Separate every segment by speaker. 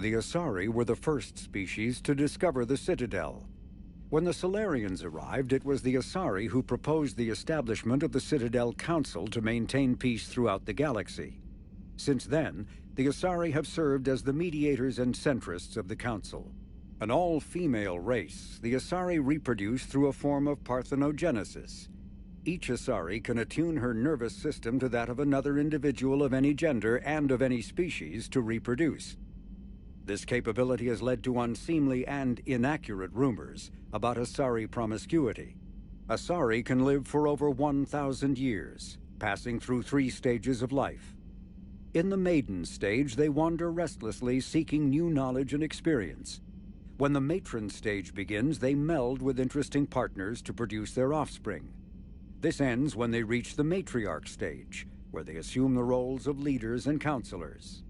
Speaker 1: The Asari were the first species to discover the Citadel. When the Solarians arrived, it was the Asari who proposed the establishment of the Citadel Council to maintain peace throughout the galaxy. Since then, the Asari have served as the mediators and centrists of the Council. An all-female race, the Asari reproduce through a form of parthenogenesis. Each Asari can attune her nervous system to that of another individual of any gender and of any species to reproduce. This capability has led to unseemly and inaccurate rumors about Asari promiscuity. Asari can live for over 1,000 years, passing through 3 stages of life. In the maiden stage, they wander restlessly, seeking new knowledge and experience. When the matron stage begins, they meld with interesting partners to produce their offspring. This ends when they reach the matriarch stage, where they assume the roles of leaders and counselors.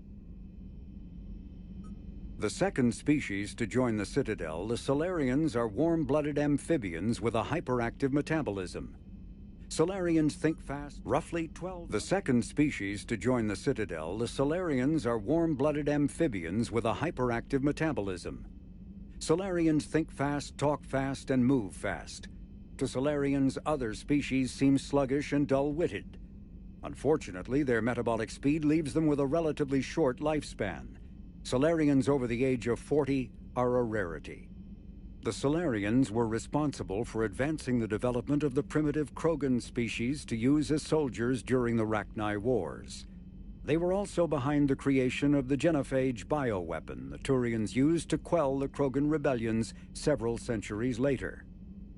Speaker 1: The second species to join the Citadel, the Solarians, are warm-blooded amphibians with a hyperactive metabolism. Solarians think fast, roughly 12. The second species to join the Citadel, the Solarians, are warm-blooded amphibians with a hyperactive metabolism. Solarians think fast, talk fast, and move fast. To Solarians, other species seem sluggish and dull-witted. Unfortunately, their metabolic speed leaves them with a relatively short lifespan. Solarians over the age of 40 are a rarity. The Solarians were responsible for advancing the development of the primitive Krogan species to use as soldiers during the Rachni Wars. They were also behind the creation of the genophage bioweapon the Turians used to quell the Krogan rebellions several centuries later.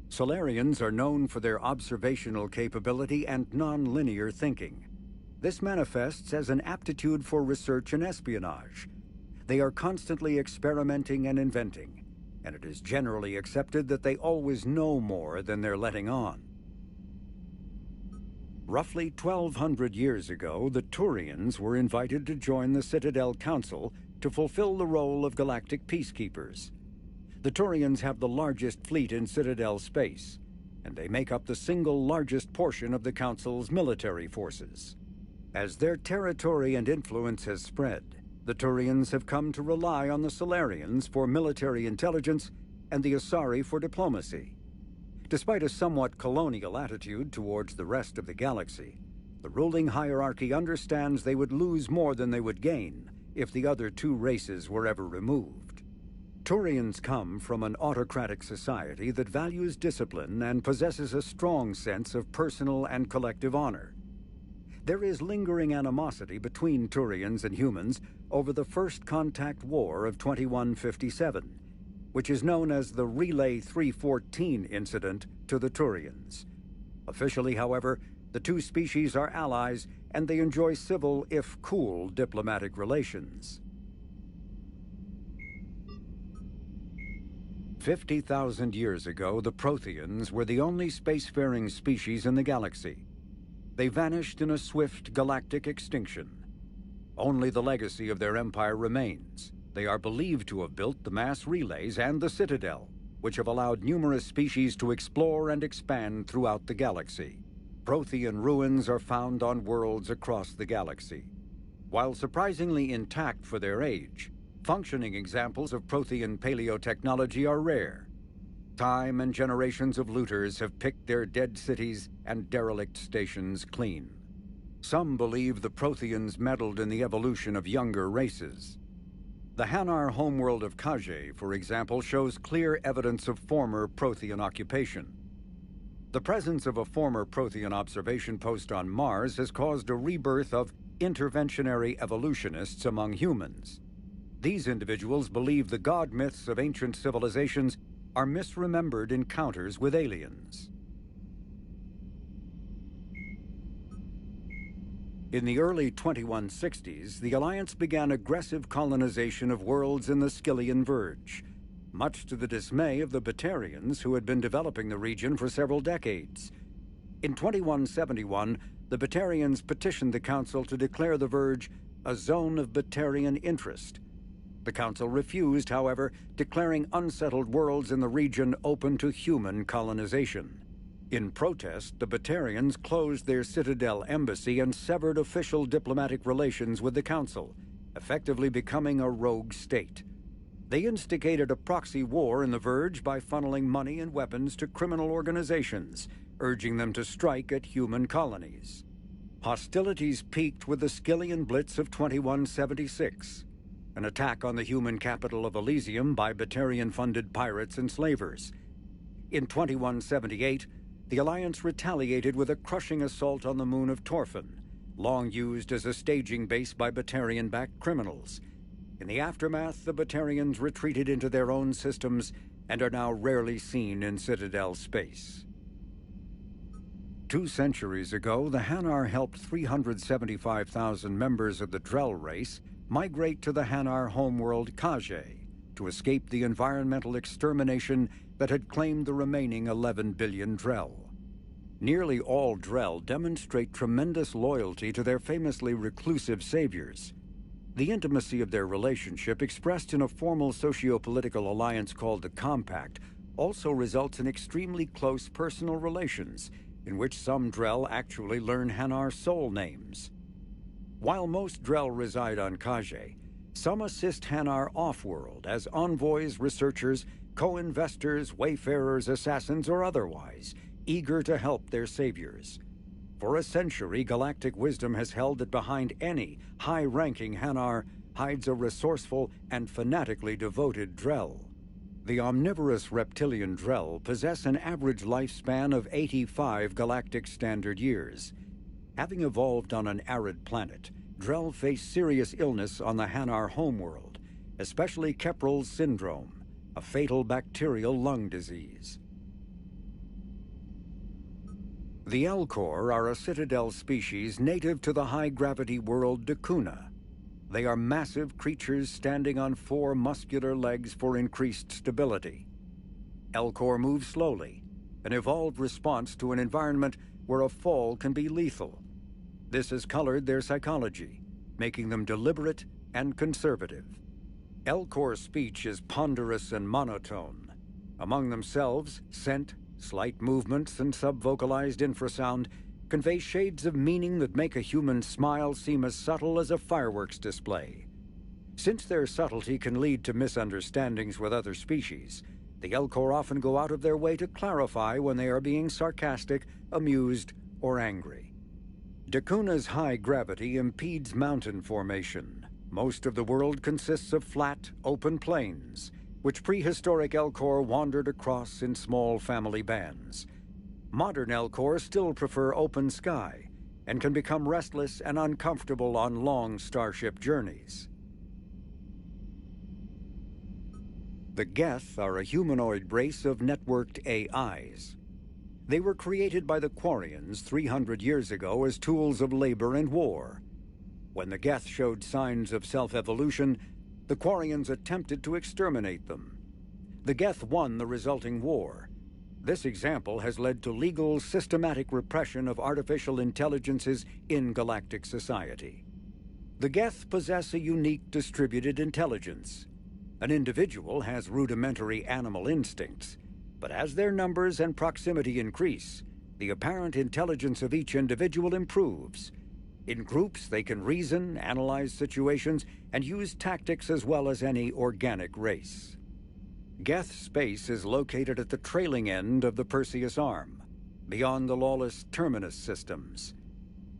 Speaker 1: Solarians are known for their observational capability and non-linear thinking. This manifests as an aptitude for research and espionage. They are constantly experimenting and inventing, and it is generally accepted that they always know more than they're letting on. Roughly 1,200 years ago, the Turians were invited to join the Citadel Council to fulfill the role of galactic peacekeepers. The Turians have the largest fleet in Citadel space, and they make up the single largest portion of the Council's military forces. As their territory and influence has spread, the Turians have come to rely on the Solarians for military intelligence and the Asari for diplomacy. Despite a somewhat colonial attitude towards the rest of the galaxy, the ruling hierarchy understands they would lose more than they would gain if the other 2 races were ever removed. Turians come from an autocratic society that values discipline and possesses a strong sense of personal and collective honor. There is lingering animosity between Turians and humans over the First Contact War of 2157, which is known as the Relay 314 incident to the Turians. Officially, however, the 2 species are allies and they enjoy civil, if cool, diplomatic relations. 50,000 years ago, the Protheans were the only spacefaring species in the galaxy. They vanished in a swift galactic extinction. Only the legacy of their empire remains. They are believed to have built the mass relays and the Citadel, which have allowed numerous species to explore and expand throughout the galaxy. Prothean ruins are found on worlds across the galaxy. While surprisingly intact for their age, functioning examples of Prothean paleotechnology are rare. Time and generations of looters have picked their dead cities and derelict stations clean. Some believe the Protheans meddled in the evolution of younger races. The Hanar homeworld of Kage, for example, shows clear evidence of former Prothean occupation. The presence of a former Prothean observation post on Mars has caused a rebirth of interventionary evolutionists among humans. These individuals believe the god myths of ancient civilizations are misremembered encounters with aliens. In the early 2160s, the Alliance began aggressive colonization of worlds in the Skyllian Verge, much to the dismay of the Batarians, who had been developing the region for several decades. In 2171, the Batarians petitioned the Council to declare the Verge a zone of Batarian interest. The Council refused, however, declaring unsettled worlds in the region open to human colonization. In protest, the Batarians closed their Citadel embassy and severed official diplomatic relations with the Council, effectively becoming a rogue state. They instigated a proxy war in the Verge by funneling money and weapons to criminal organizations, urging them to strike at human colonies. Hostilities peaked with the Skillian Blitz of 2176, an attack on the human capital of Elysium by Batarian-funded pirates and slavers. In 2178, the Alliance retaliated with a crushing assault on the moon of Torfan, long used as a staging base by Batarian-backed criminals. In the aftermath, the Batarians retreated into their own systems and are now rarely seen in Citadel space. 2 centuries ago, the Hanar helped 375,000 members of the Drell race migrate to the Hanar homeworld Kage to escape the environmental extermination that had claimed the remaining 11 billion Drell. Nearly all Drell demonstrate tremendous loyalty to their famously reclusive saviors. The intimacy of their relationship, expressed in a formal socio-political alliance called the Compact, also results in extremely close personal relations, in which some Drell actually learn Hanar soul names. While most Drell reside on Kage, some assist Hanar off-world as envoys, researchers, co-investors, wayfarers, assassins, or otherwise, eager to help their saviors. For a century, galactic wisdom has held that behind any high-ranking Hanar hides a resourceful and fanatically devoted Drell. The omnivorous reptilian Drell possess an average lifespan of 85 galactic standard years. Having evolved on an arid planet, Drell face serious illness on the Hanar homeworld, especially Kepral's syndrome, a fatal bacterial lung disease. The Elcor are a Citadel species native to the high-gravity world Dakuna. They are massive creatures standing on 4 muscular legs for increased stability. Elcor move slowly, an evolved response to an environment where a fall can be lethal. This has colored their psychology, making them deliberate and conservative. Elcor's speech is ponderous and monotone. Among themselves, scent, slight movements, and subvocalized infrasound convey shades of meaning that make a human smile seem as subtle as a fireworks display. Since their subtlety can lead to misunderstandings with other species, the Elcor often go out of their way to clarify when they are being sarcastic, amused, or angry. Dakuna's high gravity impedes mountain formation. Most of the world consists of flat, open plains, which prehistoric Elcor wandered across in small family bands. Modern Elcor still prefer open sky, and can become restless and uncomfortable on long starship journeys. The Geth are a humanoid race of networked AIs. They were created by the Quarians 300 years ago as tools of labor and war. When the Geth showed signs of self-evolution, the Quarians attempted to exterminate them. The Geth won the resulting war. This example has led to legal, systematic repression of artificial intelligences in galactic society. The Geth possess a unique distributed intelligence. An individual has rudimentary animal instincts, but as their numbers and proximity increase, the apparent intelligence of each individual improves. In groups, they can reason, analyze situations, and use tactics as well as any organic race. Geth space is located at the trailing end of the Perseus Arm, beyond the lawless Terminus systems.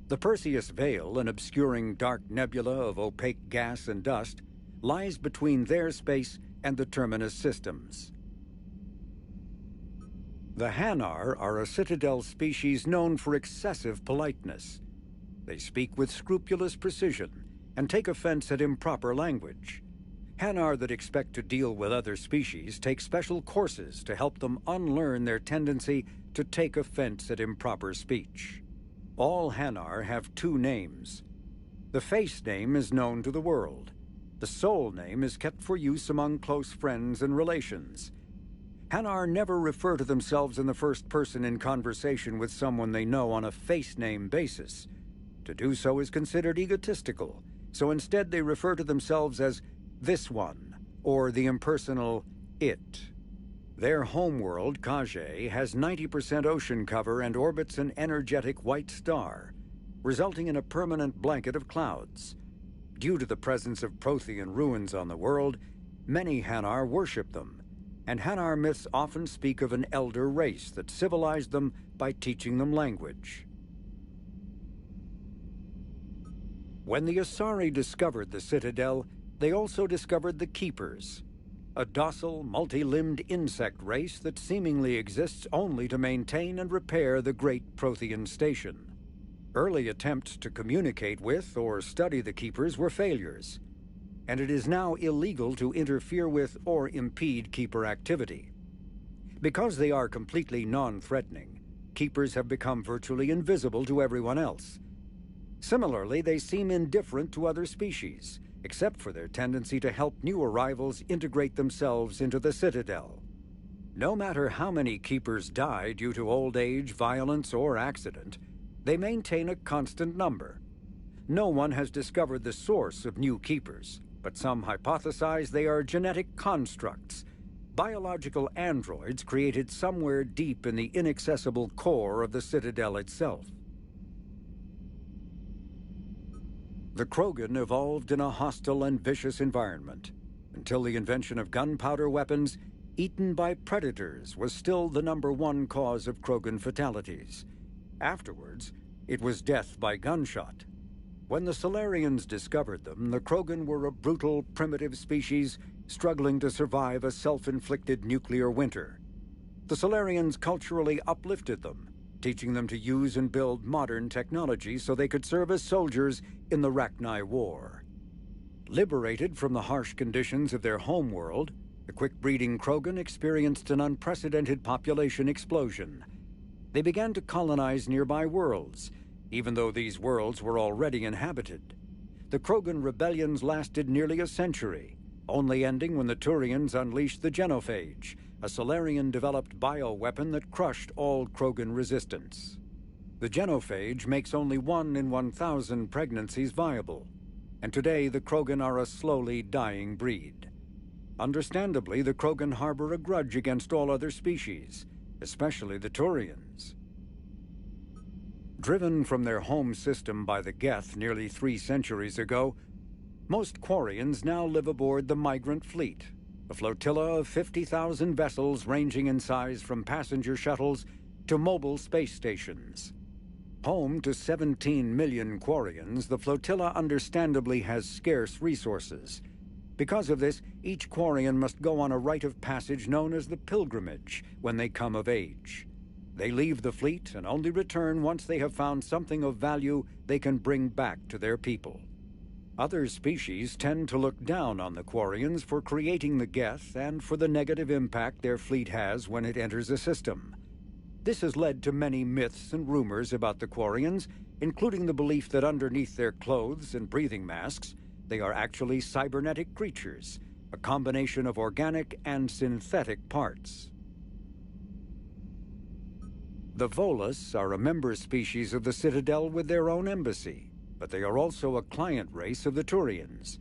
Speaker 1: The Perseus Veil, an obscuring dark nebula of opaque gas and dust, lies between their space and the Terminus systems. The Hanar are a Citadel species known for excessive politeness. They speak with scrupulous precision and take offense at improper language. Hanar that expect to deal with other species take special courses to help them unlearn their tendency to take offense at improper speech. All Hanar have 2 names. The face name is known to the world. The soul name is kept for use among close friends and relations. Hanar never refer to themselves in the first person in conversation with someone they know on a face name basis. To do so is considered egotistical, so instead they refer to themselves as this one, or the impersonal it. Their homeworld, Kage, has 90% ocean cover and orbits an energetic white star, resulting in a permanent blanket of clouds. Due to the presence of Prothean ruins on the world, Many Hanar worship them, and Hanar myths often speak of an elder race that civilized them by teaching them language. When the Asari discovered the Citadel, they also discovered the Keepers, a docile, multi-limbed insect race that seemingly exists only to maintain and repair the great Prothean station. Early attempts to communicate with or study the Keepers were failures, and it is now illegal to interfere with or impede Keeper activity. Because they are completely non-threatening, Keepers have become virtually invisible to everyone else. Similarly, they seem indifferent to other species, except for their tendency to help new arrivals integrate themselves into the Citadel. No matter how many Keepers die due to old age, violence, or accident, they maintain a constant number. No one has discovered the source of new Keepers, but some hypothesize they are genetic constructs, biological androids created somewhere deep in the inaccessible core of the Citadel itself. The Krogan evolved in a hostile and vicious environment. Until the invention of gunpowder weapons, eaten by predators was still the #1 cause of Krogan fatalities. Afterwards, it was death by gunshot. When the Solarians discovered them, the Krogan were a brutal, primitive species struggling to survive a self-inflicted nuclear winter. The Solarians culturally uplifted them, teaching them to use and build modern technology so they could serve as soldiers in the Rachni War. Liberated from the harsh conditions of their homeworld, the quick-breeding Krogan experienced an unprecedented population explosion. They began to colonize nearby worlds, even though these worlds were already inhabited. The Krogan rebellions lasted nearly a century, only ending when the Turians unleashed the Genophage, a Solarian-developed bioweapon that crushed all Krogan resistance. The Genophage makes only 1 in 1,000 pregnancies viable, and today the Krogan are a slowly dying breed. Understandably, the Krogan harbor a grudge against all other species, especially the Turians. Driven from their home system by the Geth nearly 3 centuries ago, most Quarians now live aboard the Migrant Fleet, a flotilla of 50,000 vessels ranging in size from passenger shuttles to mobile space stations. Home to 17 million Quarians, the flotilla understandably has scarce resources. Because of this, each Quarian must go on a rite of passage known as the Pilgrimage when they come of age. They leave the fleet and only return once they have found something of value they can bring back to their people. Other species tend to look down on the Quarians for creating the Geth and for the negative impact their fleet has when it enters a system. This has led to many myths and rumors about the Quarians, including the belief that underneath their clothes and breathing masks, they are actually cybernetic creatures, a combination of organic and synthetic parts. The Volus are a member species of the Citadel with their own embassy, but they are also a client race of the Turians.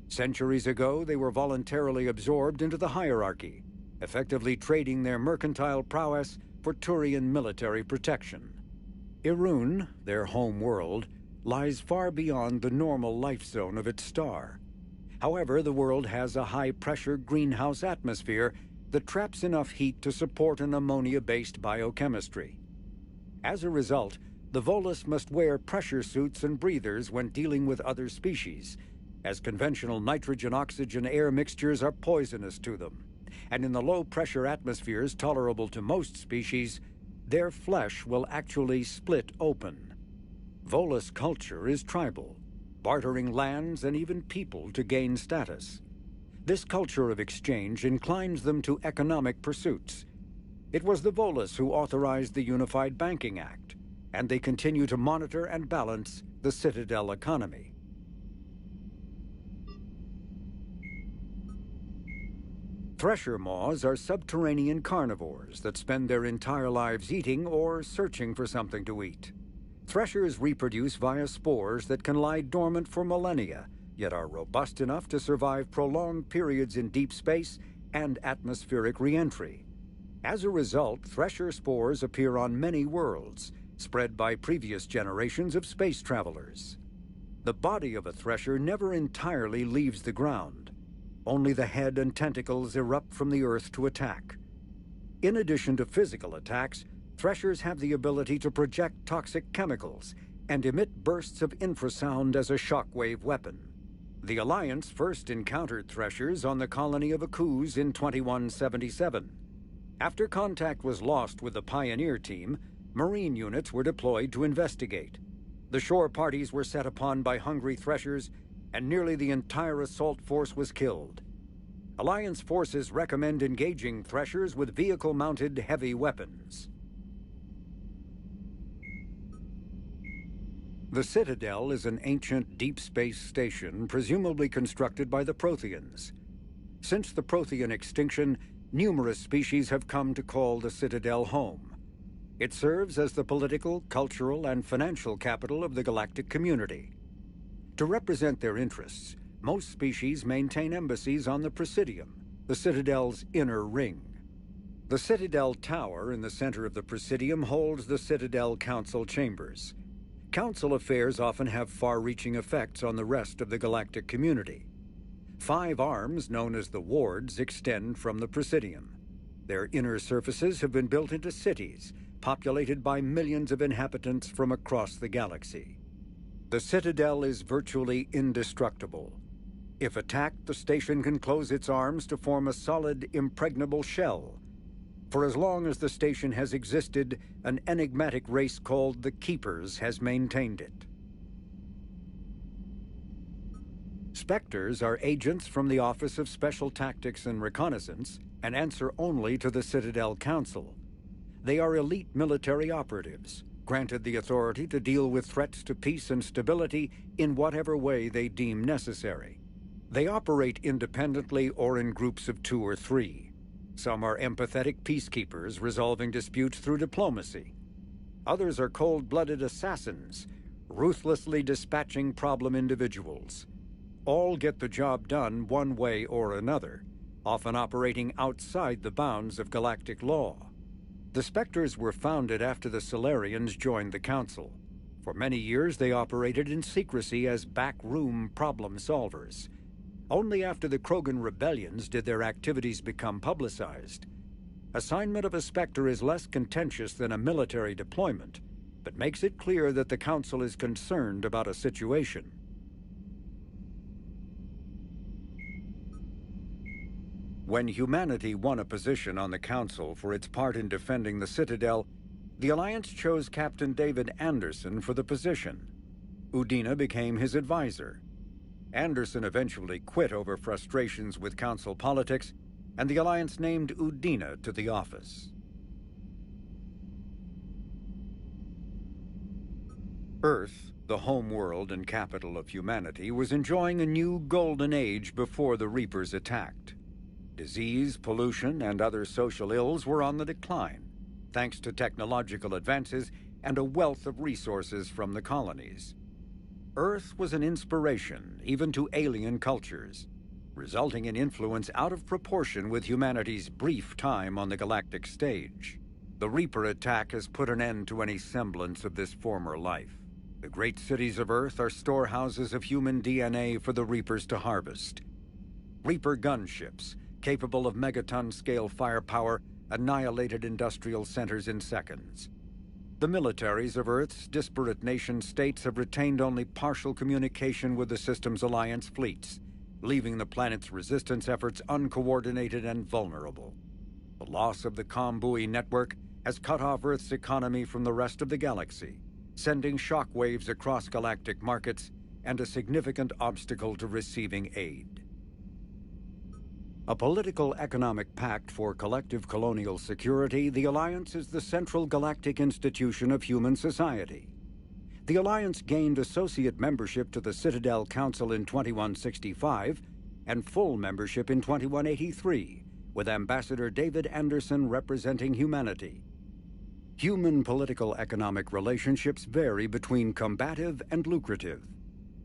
Speaker 1: Centuries ago, they were voluntarily absorbed into the hierarchy, effectively trading their mercantile prowess for Turian military protection. Irun, their home world, lies far beyond the normal life zone of its star. However, the world has a high-pressure greenhouse atmosphere that traps enough heat to support an ammonia-based biochemistry. As a result, the Volus must wear pressure suits and breathers when dealing with other species, as conventional nitrogen-oxygen air mixtures are poisonous to them, and in the low-pressure atmospheres tolerable to most species, their flesh will actually split open. Volus culture is tribal, bartering lands and even people to gain status. This culture of exchange inclines them to economic pursuits. It was the Volus who authorized the Unified Banking Act, and they continue to monitor and balance the Citadel economy. Thresher Moths are subterranean carnivores that spend their entire lives eating or searching for something to eat. Threshers reproduce via spores that can lie dormant for millennia, yet are robust enough to survive prolonged periods in deep space and atmospheric re-entry. As a result, thresher spores appear on many worlds, spread by previous generations of space travelers. The body of a thresher never entirely leaves the ground. Only the head and tentacles erupt from the earth to attack. In addition to physical attacks, Threshers have the ability to project toxic chemicals and emit bursts of infrasound as a shockwave weapon. The Alliance first encountered Threshers on the colony of Akuz in 2177. After contact was lost with the Pioneer team, Marine units were deployed to investigate. The shore parties were set upon by hungry Threshers, and nearly the entire assault force was killed. Alliance forces recommend engaging Threshers with vehicle-mounted heavy weapons. The Citadel is an ancient deep space station presumably constructed by the Protheans. Since the Prothean extinction, numerous species have come to call the Citadel home. It serves as the political, cultural, and financial capital of the galactic community. To represent their interests, most species maintain embassies on the Presidium, the Citadel's inner ring. The Citadel Tower in the center of the Presidium holds the Citadel Council chambers. Council affairs often have far-reaching effects on the rest of the galactic community. 5 arms, known as the wards, extend from the Presidium. Their inner surfaces have been built into cities, populated by millions of inhabitants from across the galaxy. The Citadel is virtually indestructible. If attacked, the station can close its arms to form a solid, impregnable shell. For as long as the station has existed, an enigmatic race called the Keepers has maintained it. Specters are agents from the Office of Special Tactics and Reconnaissance and answer only to the Citadel Council. They are elite military operatives, granted the authority to deal with threats to peace and stability in whatever way they deem necessary. They operate independently or in groups of 2 or 3. Some are empathetic peacekeepers resolving disputes through diplomacy. Others are cold-blooded assassins, ruthlessly dispatching problem individuals. All get the job done one way or another, often operating outside the bounds of galactic law. The Specters were founded after the Solarians joined the Council. For many years they operated in secrecy as backroom problem solvers. Only after the Krogan rebellions did their activities become publicized. Assignment of a Specter is less contentious than a military deployment, but makes it clear that the Council is concerned about a situation. When humanity won a position on the Council for its part in defending the Citadel, the Alliance chose Captain David Anderson for the position. Udina became his advisor. Anderson eventually quit over frustrations with Council politics, and the Alliance named Udina to the office. Earth, the home world and capital of humanity, was enjoying a new golden age before the Reapers attacked. Disease, pollution, and other social ills were on the decline, thanks to technological advances and a wealth of resources from the colonies. Earth was an inspiration even to alien cultures, resulting in influence out of proportion with humanity's brief time on the galactic stage. The Reaper attack has put an end to any semblance of this former life. The great cities of Earth are storehouses of human DNA for the Reapers to harvest. Reaper gunships, capable of megaton-scale firepower, annihilated industrial centers in seconds. The militaries of Earth's disparate nation-states have retained only partial communication with the system's alliance fleets, leaving the planet's resistance efforts uncoordinated and vulnerable. The loss of the comm buoy network has cut off Earth's economy from the rest of the galaxy, sending shockwaves across galactic markets and a significant obstacle to receiving aid. A political economic pact for collective colonial security, the Alliance is the central galactic institution of human society. The Alliance gained associate membership to the Citadel Council in 2165 and full membership in 2183, with Ambassador David Anderson representing humanity. Human political-economic relationships vary between combative and lucrative.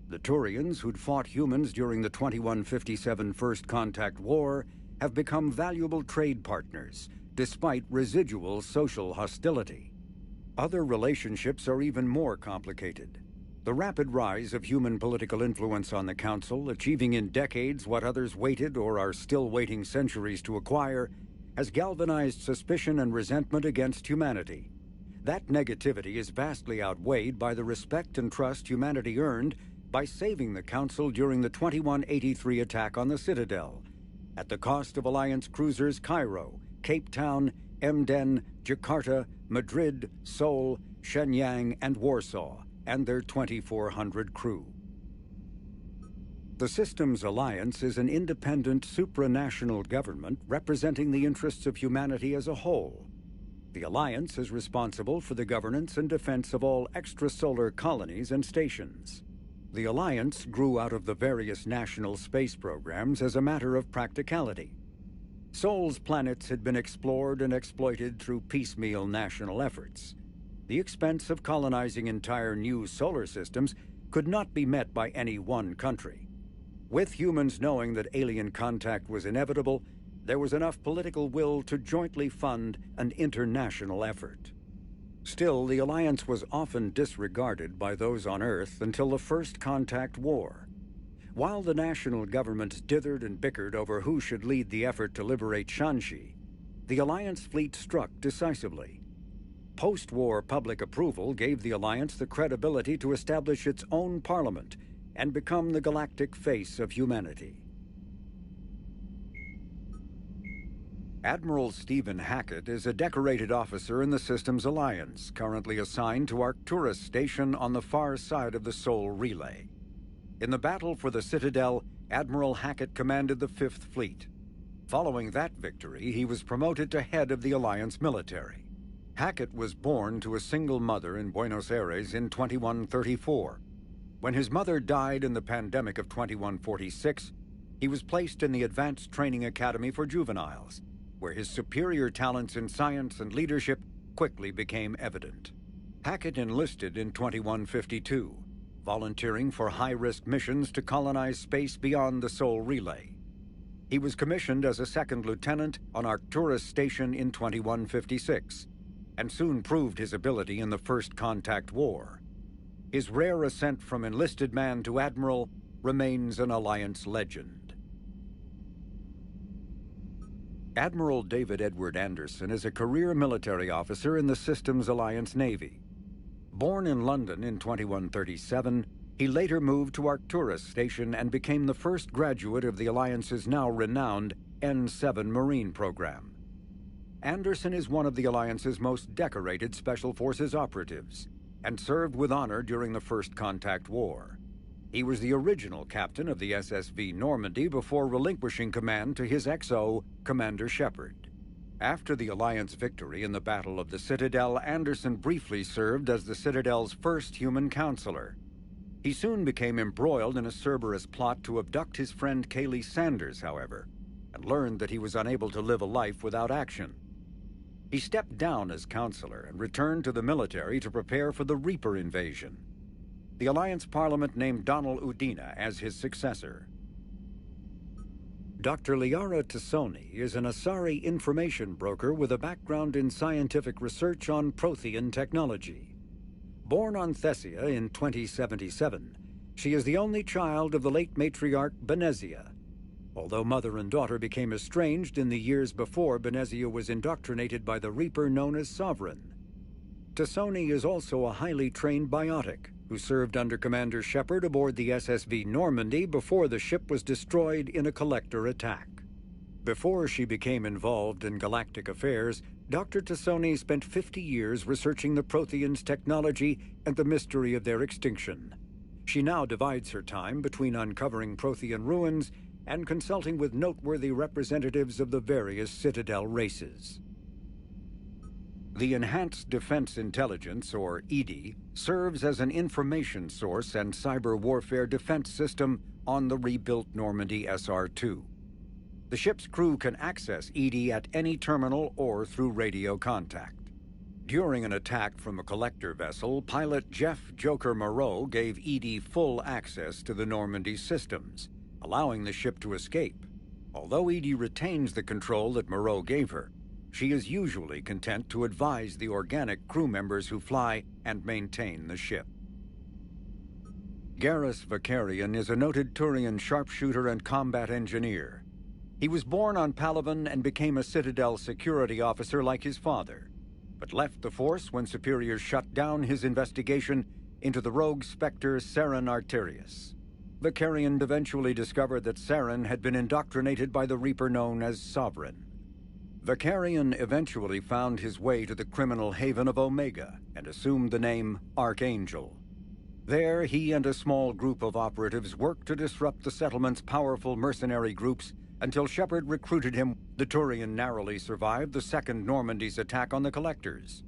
Speaker 1: The Turians, who'd fought humans during the 2157 First Contact War, have become valuable trade partners, despite residual social hostility. Other relationships are even more complicated. The rapid rise of human political influence on the Council, achieving in decades what others waited or are still waiting centuries to acquire, has galvanized suspicion and resentment against humanity. That negativity is vastly outweighed by the respect and trust humanity earned by saving the Council during the 2183 attack on the Citadel, at the cost of Alliance cruisers Cairo, Cape Town, Emden, Jakarta, Madrid, Seoul, Shenyang, and Warsaw, and their 2,400 crew. The Systems Alliance is an independent supranational government representing the interests of humanity as a whole. The Alliance is responsible for the governance and defense of all extrasolar colonies and stations. The Alliance grew out of the various national space programs as a matter of practicality. Sol's planets had been explored and exploited through piecemeal national efforts. The expense of colonizing entire new solar systems could not be met by any one country. With humans knowing that alien contact was inevitable, there was enough political will to jointly fund an international effort. Still, the Alliance was often disregarded by those on Earth until the First Contact War. While the national governments dithered and bickered over who should lead the effort to liberate Shanxi, the Alliance fleet struck decisively. Post-war public approval gave the Alliance the credibility to establish its own parliament and become the galactic face of humanity. Admiral Stephen Hackett is a decorated officer in the Systems Alliance, currently assigned to Arcturus Station on the far side of the Sol Relay. In the battle for the Citadel, Admiral Hackett commanded the Fifth Fleet. Following that victory, he was promoted to head of the Alliance military. Hackett was born to a single mother in Buenos Aires in 2134. When his mother died in the pandemic of 2146, he was placed in the Advanced Training Academy for Juveniles, where his superior talents in science and leadership quickly became evident. Hackett enlisted in 2152, volunteering for high-risk missions to colonize space beyond the Sol Relay. He was commissioned as a second lieutenant on Arcturus Station in 2156, and soon proved his ability in the First Contact War. His rare ascent from enlisted man to admiral remains an Alliance legend. Admiral David Edward Anderson is a career military officer in the Systems Alliance Navy. Born in London in 2137, he later moved to Arcturus Station and became the first graduate of the Alliance's now renowned N7 Marine program. Anderson is one of the Alliance's most decorated Special Forces operatives, and served with honor during the First Contact War. He was the original captain of the SSV Normandy before relinquishing command to his XO, Commander Shepard. After the Alliance victory in the Battle of the Citadel, Anderson briefly served as the Citadel's first human counselor. He soon became embroiled in a Cerberus plot to abduct his friend Kaylee Sanders, however, and learned that he was unable to live a life without action. He stepped down as counselor and returned to the military to prepare for the Reaper invasion. The Alliance Parliament named Donald Udina as his successor. Dr. Liara Tassoni is an Asari information broker with a background in scientific research on Prothean technology. Born on Thessia in 2077, she is the only child of the late matriarch Benezia. Although mother and daughter became estranged in the years before Benezia was indoctrinated by the Reaper known as Sovereign. Tassoni is also a highly trained biotic who served under Commander Shepard aboard the SSV Normandy before the ship was destroyed in a collector attack. Before she became involved in galactic affairs, Dr. Tassoni spent 50 years researching the Protheans' technology and the mystery of their extinction. She now divides her time between uncovering Prothean ruins and consulting with noteworthy representatives of the various Citadel races. The Enhanced Defense Intelligence, or EDI, serves as an information source and cyber warfare defense system on the rebuilt Normandy SR-2. The ship's crew can access EDI at any terminal or through radio contact. During an attack from a collector vessel, pilot Jeff Joker Moreau gave EDI full access to the Normandy systems, allowing the ship to escape. Although EDI retains the control that Moreau gave her, she is usually content to advise the organic crew members who fly and maintain the ship. Garrus Vacarion is a noted Turian sharpshooter and combat engineer. He was born on Palaven and became a Citadel security officer like his father, but left the Force when superiors shut down his investigation into the rogue Spectre Saren Arterius. Vacarion eventually discovered that Saren had been indoctrinated by the Reaper known as Sovereign. Vacarion eventually found his way to the criminal haven of Omega and assumed the name Archangel. There, he and a small group of operatives worked to disrupt the settlement's powerful mercenary groups until Shepard recruited him. The Turian narrowly survived the Second Normandy's attack on the Collectors.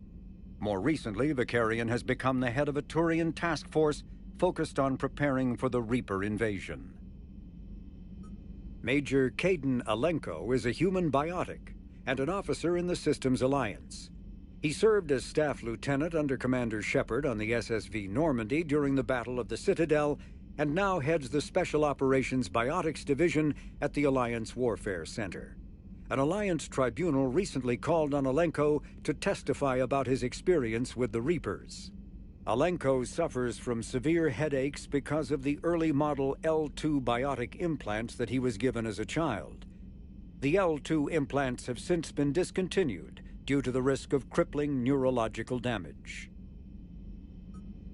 Speaker 1: More recently, Vacarion has become the head of a Turian task force focused on preparing for the Reaper invasion. Major Caden Alenko is a human biotic and an officer in the Systems Alliance. He served as staff lieutenant under Commander Shepard on the SSV Normandy during the Battle of the Citadel, and now heads the Special Operations Biotics Division at the Alliance Warfare Center. An Alliance tribunal recently called on Alenko to testify about his experience with the Reapers. Alenko suffers from severe headaches because of the early model L2 biotic implants that he was given as a child. The L2 implants have since been discontinued due to the risk of crippling neurological damage.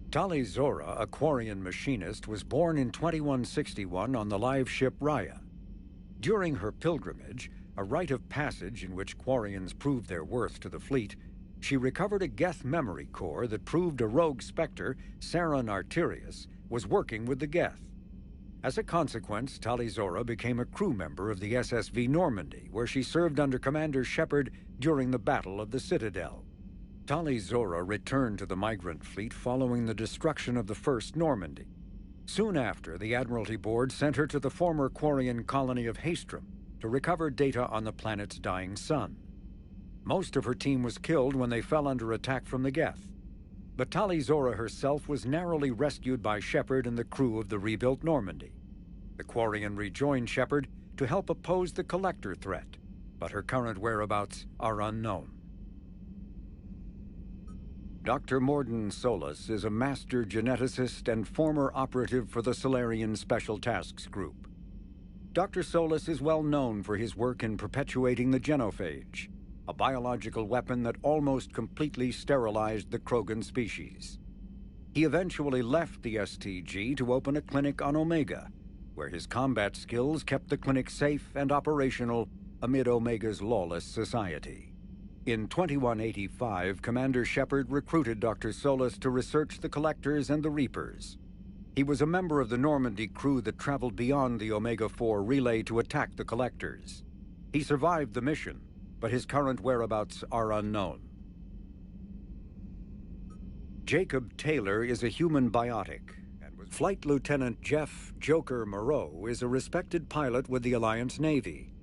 Speaker 1: Talizzora, a Quarian machinist, was born in 2161 on the live ship Raya. During her pilgrimage, a rite of passage in which Quarians proved their worth to the fleet, she recovered a Geth memory core that proved a rogue Spectre, Saren Arterius, was working with the Geth. As a consequence, Talizzora became a crew member of the SSV Normandy, where she served under Commander Shepard during the Battle of the Citadel. Talizzora returned to the migrant fleet following the destruction of the First Normandy. Soon after, the Admiralty Board sent her to the former Quarian colony of Haestrom to recover data on the planet's dying sun. Most of her team was killed when they fell under attack from the Geth. But Talizzora herself was narrowly rescued by Shepard and the crew of the rebuilt Normandy. The Quarian rejoined Shepard to help oppose the Collector threat, but her current whereabouts are unknown. Dr. Morden Solus is a master geneticist and former operative for the Solarian Special Tasks Group. Dr. Solus is well known for his work in perpetuating the genophage, a biological weapon that almost completely sterilized the Krogan species. He eventually left the STG to open a clinic on Omega, where his combat skills kept the clinic safe and operational amid Omega's lawless society. In 2185, Commander Shepard recruited Dr. Solus to research the Collectors and the Reapers. He was a member of the Normandy crew that traveled beyond the Omega-4 relay to attack the Collectors. He survived the mission, but his current whereabouts are unknown. Jacob Taylor is a human biotic, and was Flight Lieutenant Jeff Joker Moreau is a respected pilot with the Alliance Navy.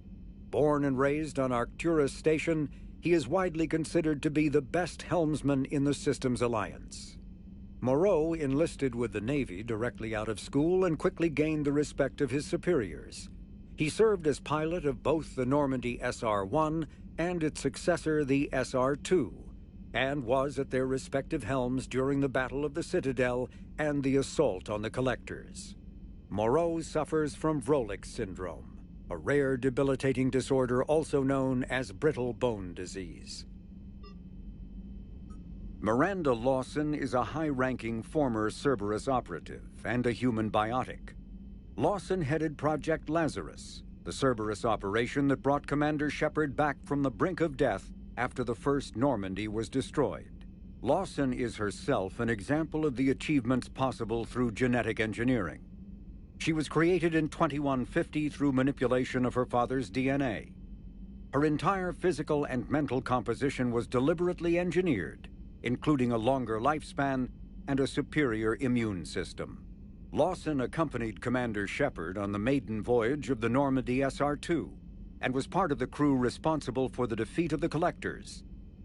Speaker 1: Born and raised on Arcturus Station, he is widely considered to be the best helmsman in the Systems Alliance. Moreau enlisted with the Navy directly out of school and quickly gained the respect of his superiors. He served as pilot of both the Normandy SR-1 and its successor, the SR-2, and was at their respective helms during the Battle of the Citadel and the assault on the Collectors. Moreau suffers from Vrolik syndrome, a rare debilitating disorder also known as brittle bone disease. Miranda Lawson is a high-ranking former Cerberus operative and a human biotic. Lawson headed Project Lazarus, the Cerberus operation that brought Commander Shepard back from the brink of death after the First Normandy was destroyed. Lawson is herself an example of the achievements possible through genetic engineering. She was created in 2150 through manipulation of her father's DNA. Her entire physical and mental composition was deliberately engineered, including a longer lifespan and a superior immune system. Lawson accompanied Commander Shepard on the maiden voyage of the Normandy SR-2 and was part of the crew responsible for the defeat of the Collectors.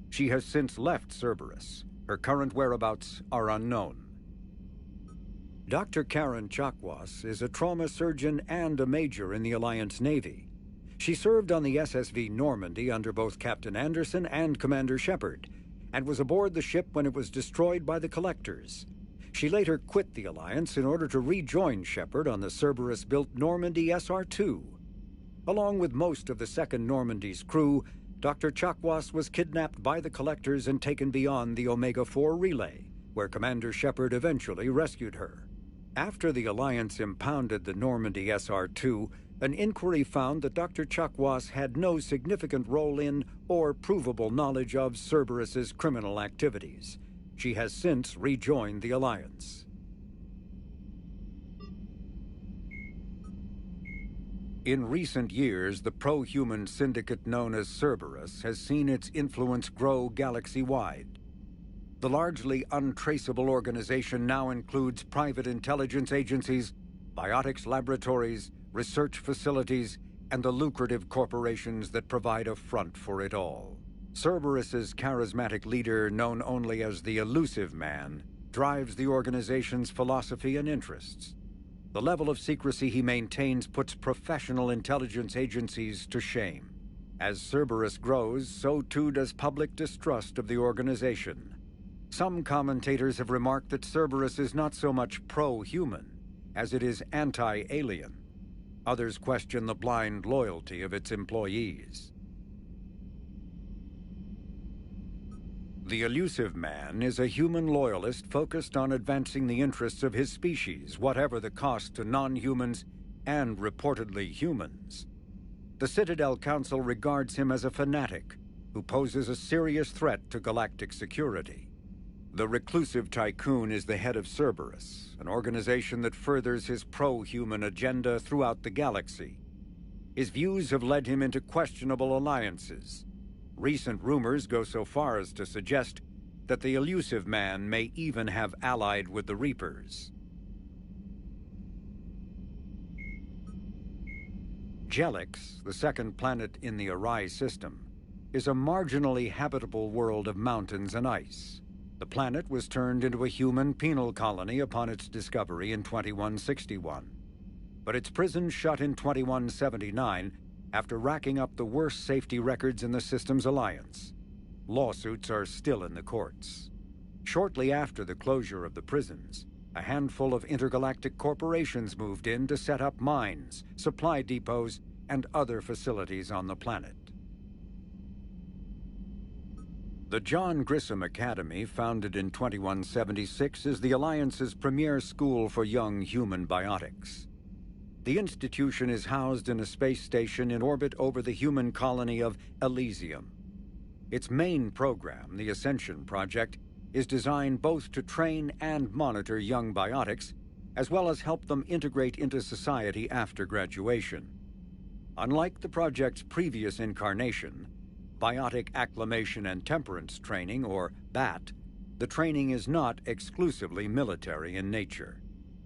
Speaker 1: She has since left Cerberus. Her current whereabouts are unknown. Dr. Karen Chakwas is a trauma surgeon and a major in the Alliance Navy. She served on the SSV Normandy under both Captain Anderson and Commander Shepard, and was aboard the ship when it was destroyed by the Collectors. She later quit the Alliance in order to rejoin Shepard on the Cerberus-built Normandy SR-2. Along with most of the Second Normandy's crew, Dr. Chakwas was kidnapped by the Collectors and taken beyond the Omega-4 relay, where Commander Shepard eventually rescued her. After the Alliance impounded the Normandy SR-2, an inquiry found that Dr. Chakwas had no significant role in or provable knowledge of Cerberus's criminal activities. She has since rejoined the Alliance. In recent years, the pro-human syndicate known as Cerberus has seen its influence grow galaxy-wide. The largely untraceable organization now includes private intelligence agencies, biotics laboratories, research facilities, and the lucrative corporations that provide a front for it all. Cerberus's charismatic leader, known only as the Elusive Man, drives the organization's philosophy and interests. The level of secrecy he maintains puts professional intelligence agencies to shame. As Cerberus grows, so too does public distrust of the organization. Some commentators have remarked that Cerberus is not so much pro-human as it is anti-alien. Others question the blind loyalty of its employees. The Elusive Man is a human loyalist focused on advancing the interests of his species, whatever the cost to non-humans and reportedly humans. The Citadel Council regards him as a fanatic who poses a serious threat to galactic security. The reclusive tycoon is the head of Cerberus, an organization that furthers his pro-human agenda throughout the galaxy. His views have led him into questionable alliances. Recent rumors go so far as to suggest that the Elusive Man may even have allied with the Reapers. Jelix, the second planet in the Asari system, is a marginally habitable world of mountains and ice. The planet was turned into a human penal colony upon its discovery in 2161. But its prison shut in 2179 after racking up the worst safety records in the system's alliance. Lawsuits are still in the courts. Shortly after the closure of the prisons, a handful of intergalactic corporations moved in to set up mines, supply depots, and other facilities on the planet. The John Grissom Academy, founded in 2176, is the Alliance's premier school for young human biotics. The institution is housed in a space station in orbit over the human colony of Elysium. Its main program, the Ascension Project, is designed both to train and monitor young biotics, as well as help them integrate into society after graduation. Unlike the project's previous incarnation, Biotic Acclimation and Temperance Training, or BAT, the training is not exclusively military in nature.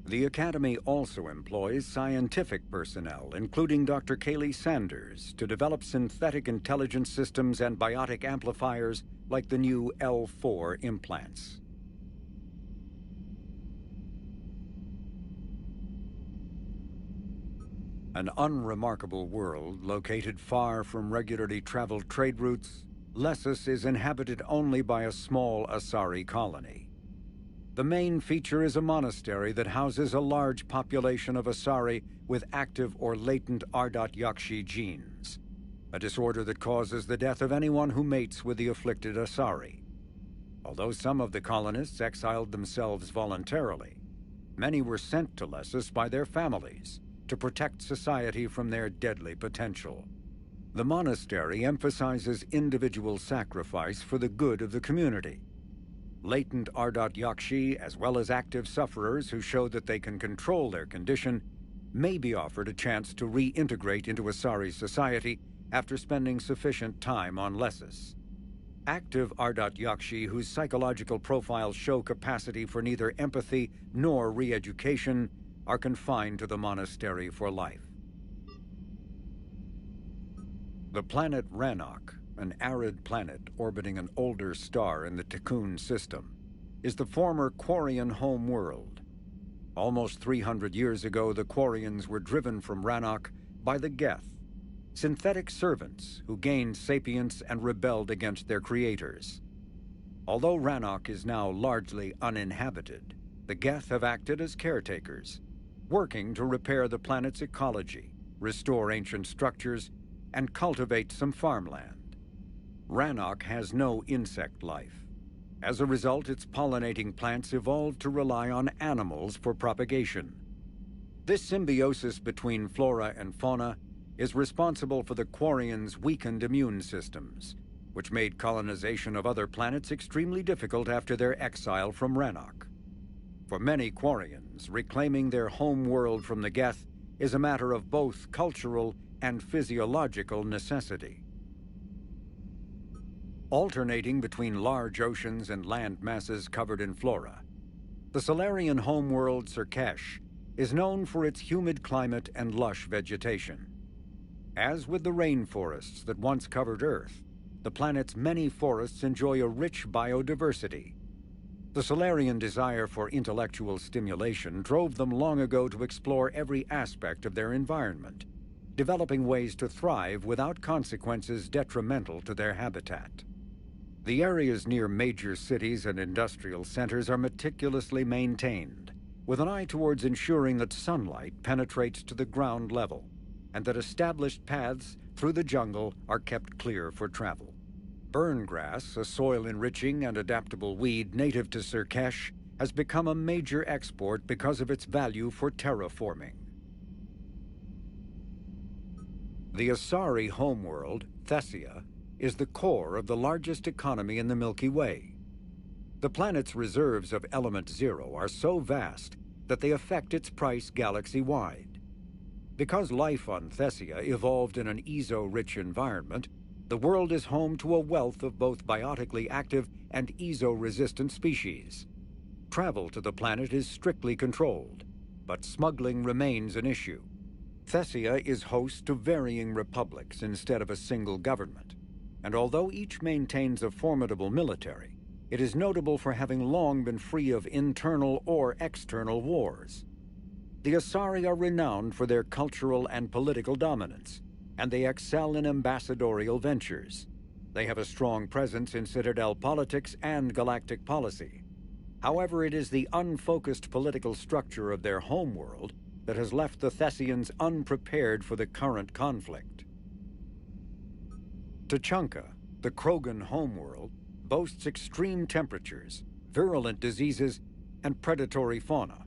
Speaker 1: The Academy also employs scientific personnel, including Dr. Kaylee Sanders, to develop synthetic intelligence systems and biotic amplifiers like the new L4 implants. An unremarkable world located far from regularly traveled trade routes, Lessus is inhabited only by a small Asari colony. The main feature is a monastery that houses a large population of Asari with active or latent Ardot-Yakshi genes, a disorder that causes the death of anyone who mates with the afflicted Asari. Although some of the colonists exiled themselves voluntarily, many were sent to Lessus by their families to protect society from their deadly potential. The monastery emphasizes individual sacrifice for the good of the community. Latent Ardot-Yakshi, as well as active sufferers who show that they can control their condition, may be offered a chance to reintegrate into Asari society after spending sufficient time on Lessus. Active Ardot-Yakshi whose psychological profiles show capacity for neither empathy nor re-education are confined to the monastery for life. The planet Ranoc, an arid planet orbiting an older star in the Tikkun system, is the former Quarian Homeworld. Almost 300 years ago, the Quarians were driven from Ranoc by the Geth, synthetic servants who gained sapience and rebelled against their creators. Although Ranoc is now largely uninhabited, The Geth have acted as caretakers, working to repair the planet's ecology, restore ancient structures, and cultivate some farmland. Ranoc has no insect life. As a result, its pollinating plants evolved to rely on animals for propagation. This symbiosis between flora and fauna is responsible for the Quarians' weakened immune systems, which made colonization of other planets extremely difficult after their exile from Ranoc. For many Quarians, reclaiming their home world from the Geth is a matter of both cultural and physiological necessity. Alternating between large oceans and land masses covered in flora, the Solarian homeworld Surkesh is known for its humid climate and lush vegetation. As with the rainforests that once covered Earth, the planet's many forests enjoy a rich biodiversity. The Solarian desire for intellectual stimulation drove them long ago to explore every aspect of their environment, developing ways to thrive without consequences detrimental to their habitat. The areas near major cities and industrial centers are meticulously maintained, with an eye towards ensuring that sunlight penetrates to the ground level, and that established paths through the jungle are kept clear for travel. Burngrass, a soil-enriching and adaptable weed native to Surkesh, has become a major export because of its value for terraforming. The Asari homeworld, Thessia, is the core of the largest economy in the Milky Way. The planet's reserves of Element Zero are so vast that they affect its price galaxy-wide. Because life on Thessia evolved in an ESO-rich environment, the world is home to a wealth of both biotically active and ESO-resistant species. Travel to the planet is strictly controlled, but smuggling remains an issue. Thessia is host to varying republics instead of a single government, and although each maintains a formidable military, it is notable for having long been free of internal or external wars. The Asari are renowned for their cultural and political dominance, and they excel in ambassadorial ventures. They have a strong presence in Citadel politics and galactic policy. However, it is the unfocused political structure of their homeworld that has left the Thessians unprepared for the current conflict. Tuchanka, the Krogan homeworld, boasts extreme temperatures, virulent diseases, and predatory fauna.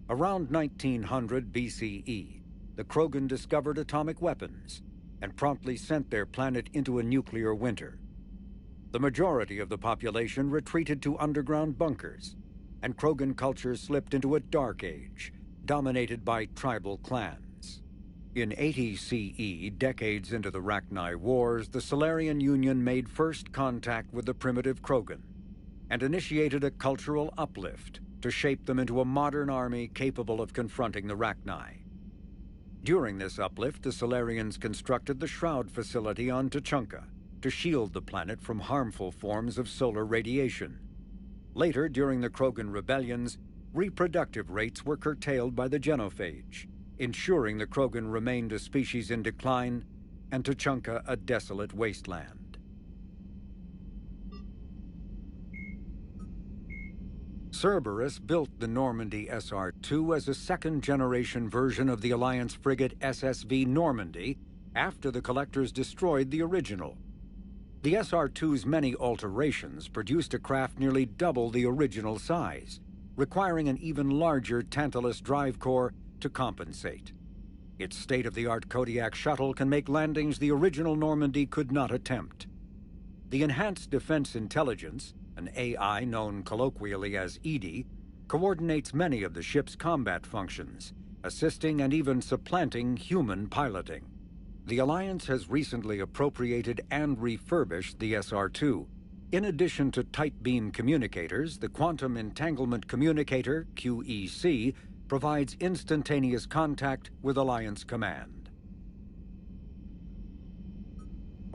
Speaker 1: Around 1900 BCE, the Krogan discovered atomic weapons and promptly sent their planet into a nuclear winter. The majority of the population retreated to underground bunkers, and Krogan culture slipped into a dark age, dominated by tribal clans. In 80 CE, decades into the Rachni Wars, the Solarian Union made first contact with the primitive Krogan and initiated a cultural uplift to shape them into a modern army capable of confronting the Rachni. During this uplift, the Solarians constructed the Shroud facility on Tuchanka to shield the planet from harmful forms of solar radiation. Later, during the Krogan rebellions, reproductive rates were curtailed by the genophage, ensuring the Krogan remained a species in decline and Tuchanka a desolate wasteland. Cerberus built the Normandy SR-2 as a second-generation version of the Alliance frigate SSV Normandy after the Collectors destroyed the original. The SR-2's many alterations produced a craft nearly double the original size, requiring an even larger Tantalus drive core to compensate. Its state-of-the-art Kodiak shuttle can make landings the original Normandy could not attempt. The Enhanced Defense Intelligence, an AI known colloquially as EDI, coordinates many of the ship's combat functions, assisting and even supplanting human piloting. The Alliance has recently appropriated and refurbished the SR-2. In addition to tight beam communicators, the Quantum Entanglement Communicator, QEC, provides instantaneous contact with Alliance command.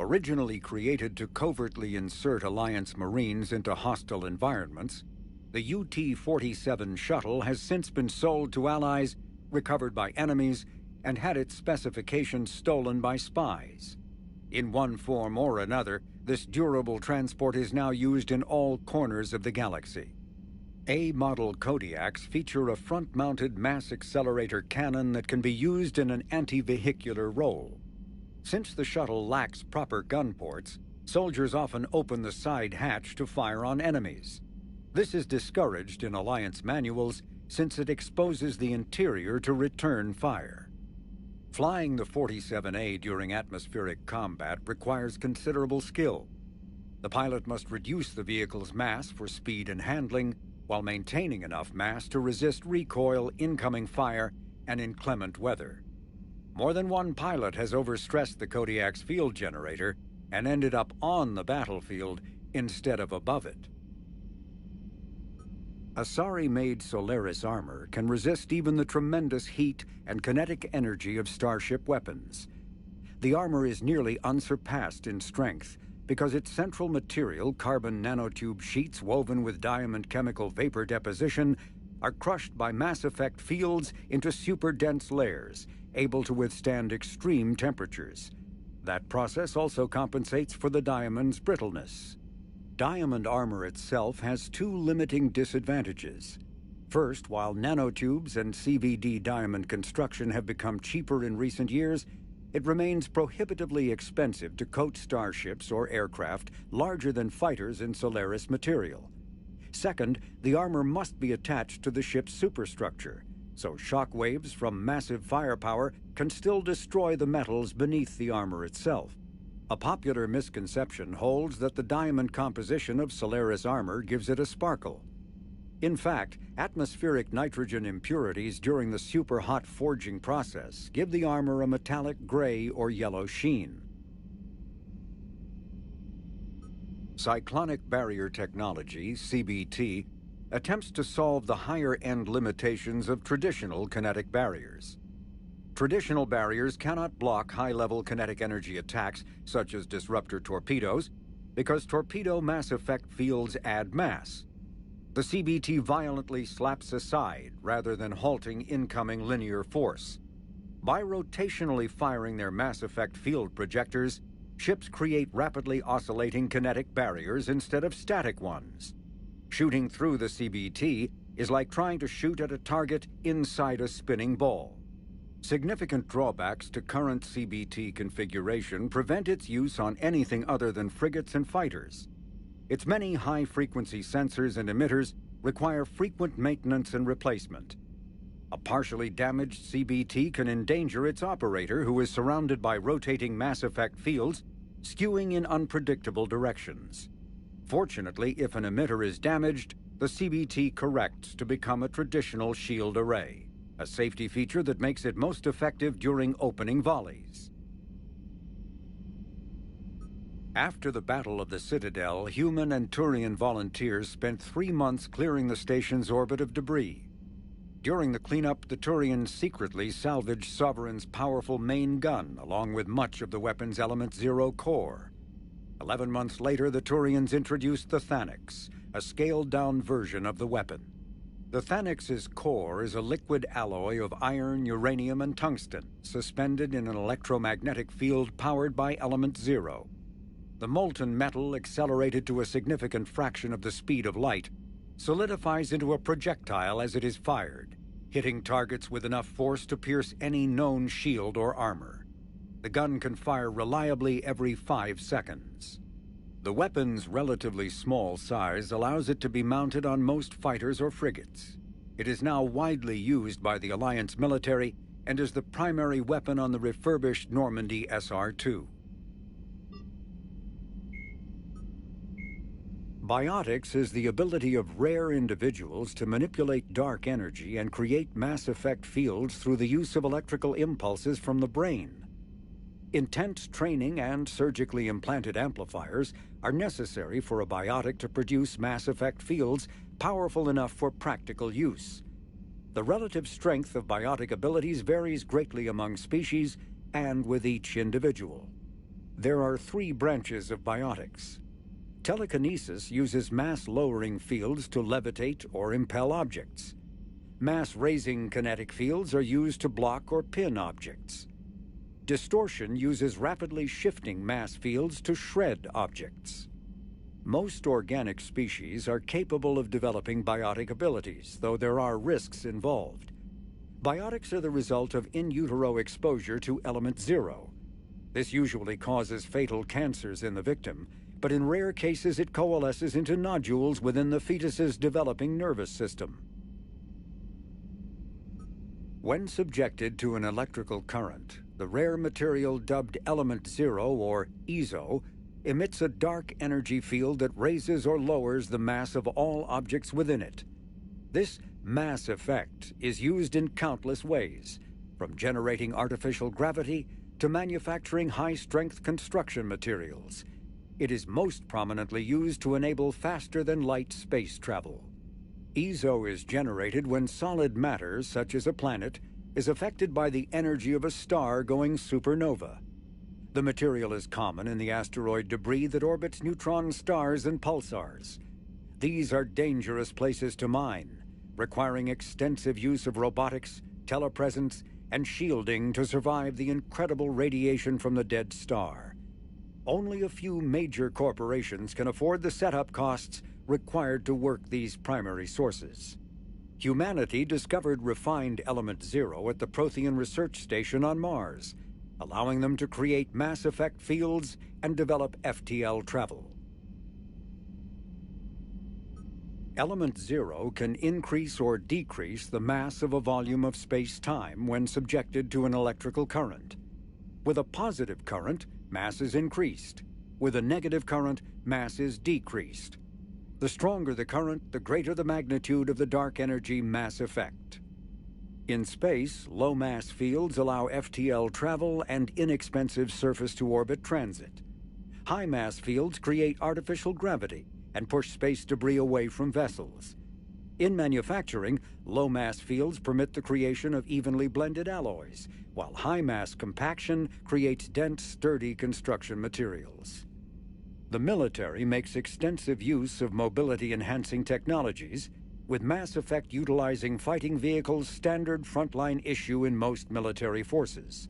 Speaker 1: Originally created to covertly insert Alliance Marines into hostile environments, the UT-47 shuttle has since been sold to allies, recovered by enemies, and had its specifications stolen by spies. In one form or another, this durable transport is now used in all corners of the galaxy. A-model Kodiaks feature a front-mounted mass accelerator cannon that can be used in an anti-vehicular role. Since the shuttle lacks proper gun ports, soldiers often open the side hatch to fire on enemies. This is discouraged in Alliance manuals since it exposes the interior to return fire. Flying the 47A during atmospheric combat requires considerable skill. The pilot must reduce the vehicle's mass for speed and handling, while maintaining enough mass to resist recoil, incoming fire, and inclement weather. More than one pilot has overstressed the Kodiak's field generator and ended up on the battlefield instead of above it. Asari-made Solaris armor can resist even the tremendous heat and kinetic energy of starship weapons. The armor is nearly unsurpassed in strength because its central material, carbon nanotube sheets woven with diamond chemical vapor deposition, are crushed by mass effect fields into super-dense layers, able to withstand extreme temperatures. That process also compensates for the diamond's brittleness. Diamond armor itself has two limiting disadvantages. First, while nanotubes and CVD diamond construction have become cheaper in recent years, it remains prohibitively expensive to coat starships or aircraft larger than fighters in Solaris material. Second, the armor must be attached to the ship's superstructure, so shock waves from massive firepower can still destroy the metals beneath the armor itself. A popular misconception holds that the diamond composition of Solaris armor gives it a sparkle. In fact, atmospheric nitrogen impurities during the super-hot forging process give the armor a metallic gray or yellow sheen. Cyclonic barrier technology, CBT, attempts to solve the higher-end limitations of traditional kinetic barriers. Traditional barriers cannot block high-level kinetic energy attacks, such as disruptor torpedoes, because torpedo mass effect fields add mass. The CBT violently slaps aside rather than halting incoming linear force. By rotationally firing their mass effect field projectors, ships create rapidly oscillating kinetic barriers instead of static ones. Shooting through the CBT is like trying to shoot at a target inside a spinning ball. Significant drawbacks to current CBT configuration prevent its use on anything other than frigates and fighters. Its many high-frequency sensors and emitters require frequent maintenance and replacement. A partially damaged CBT can endanger its operator, who is surrounded by rotating mass effect fields, skewing in unpredictable directions. Fortunately, if an emitter is damaged, the CBT corrects to become a traditional shield array, a safety feature that makes it most effective during opening volleys. After the Battle of the Citadel, human and Turian volunteers spent 3 months clearing the station's orbit of debris. During the cleanup, the Turians secretly salvaged Sovereign's powerful main gun, along with much of the weapon's Element Zero core. 11 months later, the Turians introduced the Thanix, a scaled-down version of the weapon. The Thanix's core is a liquid alloy of iron, uranium, and tungsten, suspended in an electromagnetic field powered by Element Zero. The molten metal, accelerated to a significant fraction of the speed of light, solidifies into a projectile as it is fired, hitting targets with enough force to pierce any known shield or armor. The gun can fire reliably every 5 seconds. The weapon's relatively small size allows it to be mounted on most fighters or frigates. It is now widely used by the Alliance military and is the primary weapon on the refurbished Normandy SR-2. Biotics is the ability of rare individuals to manipulate dark energy and create mass effect fields through the use of electrical impulses from the brain. Intense training and surgically implanted amplifiers are necessary for a biotic to produce mass effect fields powerful enough for practical use. The relative strength of biotic abilities varies greatly among species and with each individual. There are 3 branches of biotics. Telekinesis uses mass-lowering fields to levitate or impel objects. Mass-raising kinetic fields are used to block or pin objects. Distortion uses rapidly shifting mass fields to shred objects. Most organic species are capable of developing biotic abilities, though there are risks involved. Biotics are the result of in utero exposure to element 0. This usually causes fatal cancers in the victim, but in rare cases it coalesces into nodules within the fetus's developing nervous system. When subjected to an electrical current, the rare material dubbed element 0, or EZO, emits a dark energy field that raises or lowers the mass of all objects within it. This mass effect is used in countless ways, from generating artificial gravity to manufacturing high-strength construction materials. It is most prominently used to enable faster-than-light space travel. EZO is generated when solid matter, such as a planet, is affected by the energy of a star going supernova. The material is common in the asteroid debris that orbits neutron stars and pulsars. These are dangerous places to mine, requiring extensive use of robotics, telepresence, and shielding to survive the incredible radiation from the dead star. Only a few major corporations can afford the setup costs required to work these primary sources. Humanity discovered refined element 0 at the Prothean research station on Mars, allowing them to create mass effect fields and develop FTL travel. Element 0 can increase or decrease the mass of a volume of space-time when subjected to an electrical current. With a positive current, mass is increased. With a negative current, mass is decreased. The stronger the current, the greater the magnitude of the dark energy mass effect. In space, low-mass fields allow FTL travel and inexpensive surface-to-orbit transit. High-mass fields create artificial gravity and push space debris away from vessels. In manufacturing, low-mass fields permit the creation of evenly blended alloys, while high-mass compaction creates dense, sturdy construction materials. The military makes extensive use of mobility-enhancing technologies, with mass effect utilizing fighting vehicles standard frontline issue in most military forces.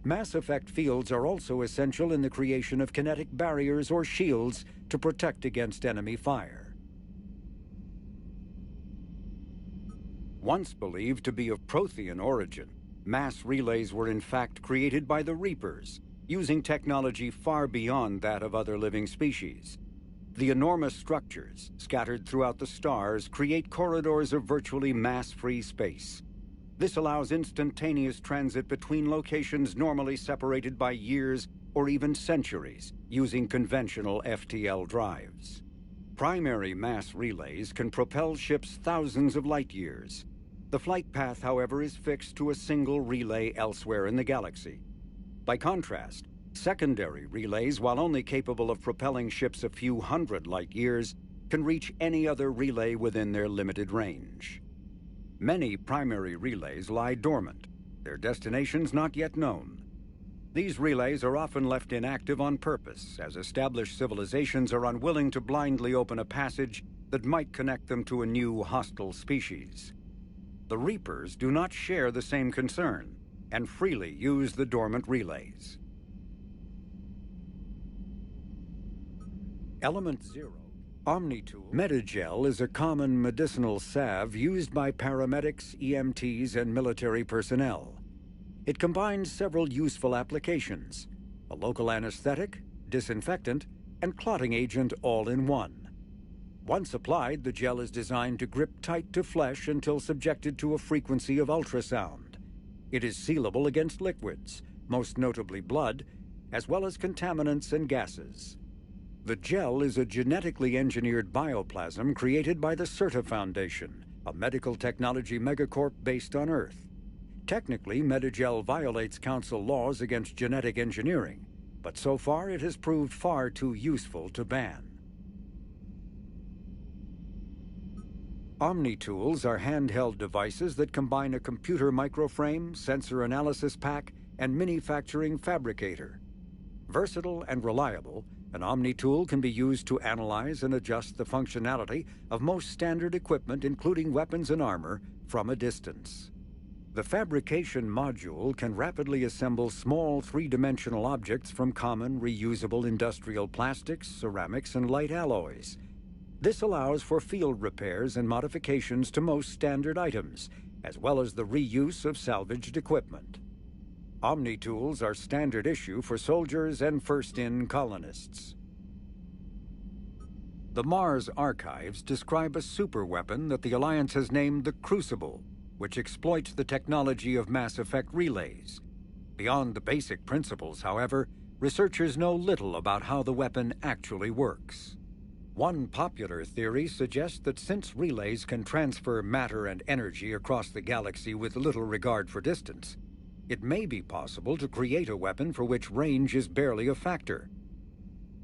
Speaker 1: Mass effect fields are also essential in the creation of kinetic barriers or shields to protect against enemy fire. Once believed to be of Prothean origin, mass relays were in fact created by the Reapers, using technology far beyond that of other living species. The enormous structures, scattered throughout the stars, create corridors of virtually mass-free space. This allows instantaneous transit between locations normally separated by years or even centuries, using conventional FTL drives. Primary mass relays can propel ships thousands of light years. The flight path, however, is fixed to a single relay elsewhere in the galaxy. By contrast, secondary relays, while only capable of propelling ships a few hundred light years, can reach any other relay within their limited range. Many primary relays lie dormant, their destinations not yet known. These relays are often left inactive on purpose, as established civilizations are unwilling to blindly open a passage that might connect them to a new hostile species. The Reapers do not share the same concern, and freely use the dormant relays. Element 0. Omni tool. Metagel is a common medicinal salve used by paramedics, EMTs, and military personnel. It combines several useful applications: a local anesthetic, disinfectant, and clotting agent all in one. Once applied, the gel is designed to grip tight to flesh until subjected to a frequency of ultrasound. It is sealable against liquids, most notably blood, as well as contaminants and gases. The gel is a genetically engineered bioplasm created by the Certa Foundation, a medical technology megacorp based on Earth. Technically, Metagel violates Council laws against genetic engineering, but so far it has proved far too useful to ban. Omni tools are handheld devices that combine a computer microframe, sensor analysis pack, and manufacturing fabricator. Versatile and reliable, an Omni tool can be used to analyze and adjust the functionality of most standard equipment, including weapons and armor, from a distance. The fabrication module can rapidly assemble small three-dimensional objects from common, reusable industrial plastics, ceramics, and light alloys. This allows for field repairs and modifications to most standard items, as well as the reuse of salvaged equipment. Omni tools are standard issue for soldiers and first-in colonists. The Mars archives describe a superweapon that the Alliance has named the Crucible, which exploits the technology of Mass Effect relays. Beyond the basic principles, however, researchers know little about how the weapon actually works. One popular theory suggests that since relays can transfer matter and energy across the galaxy with little regard for distance, it may be possible to create a weapon for which range is barely a factor.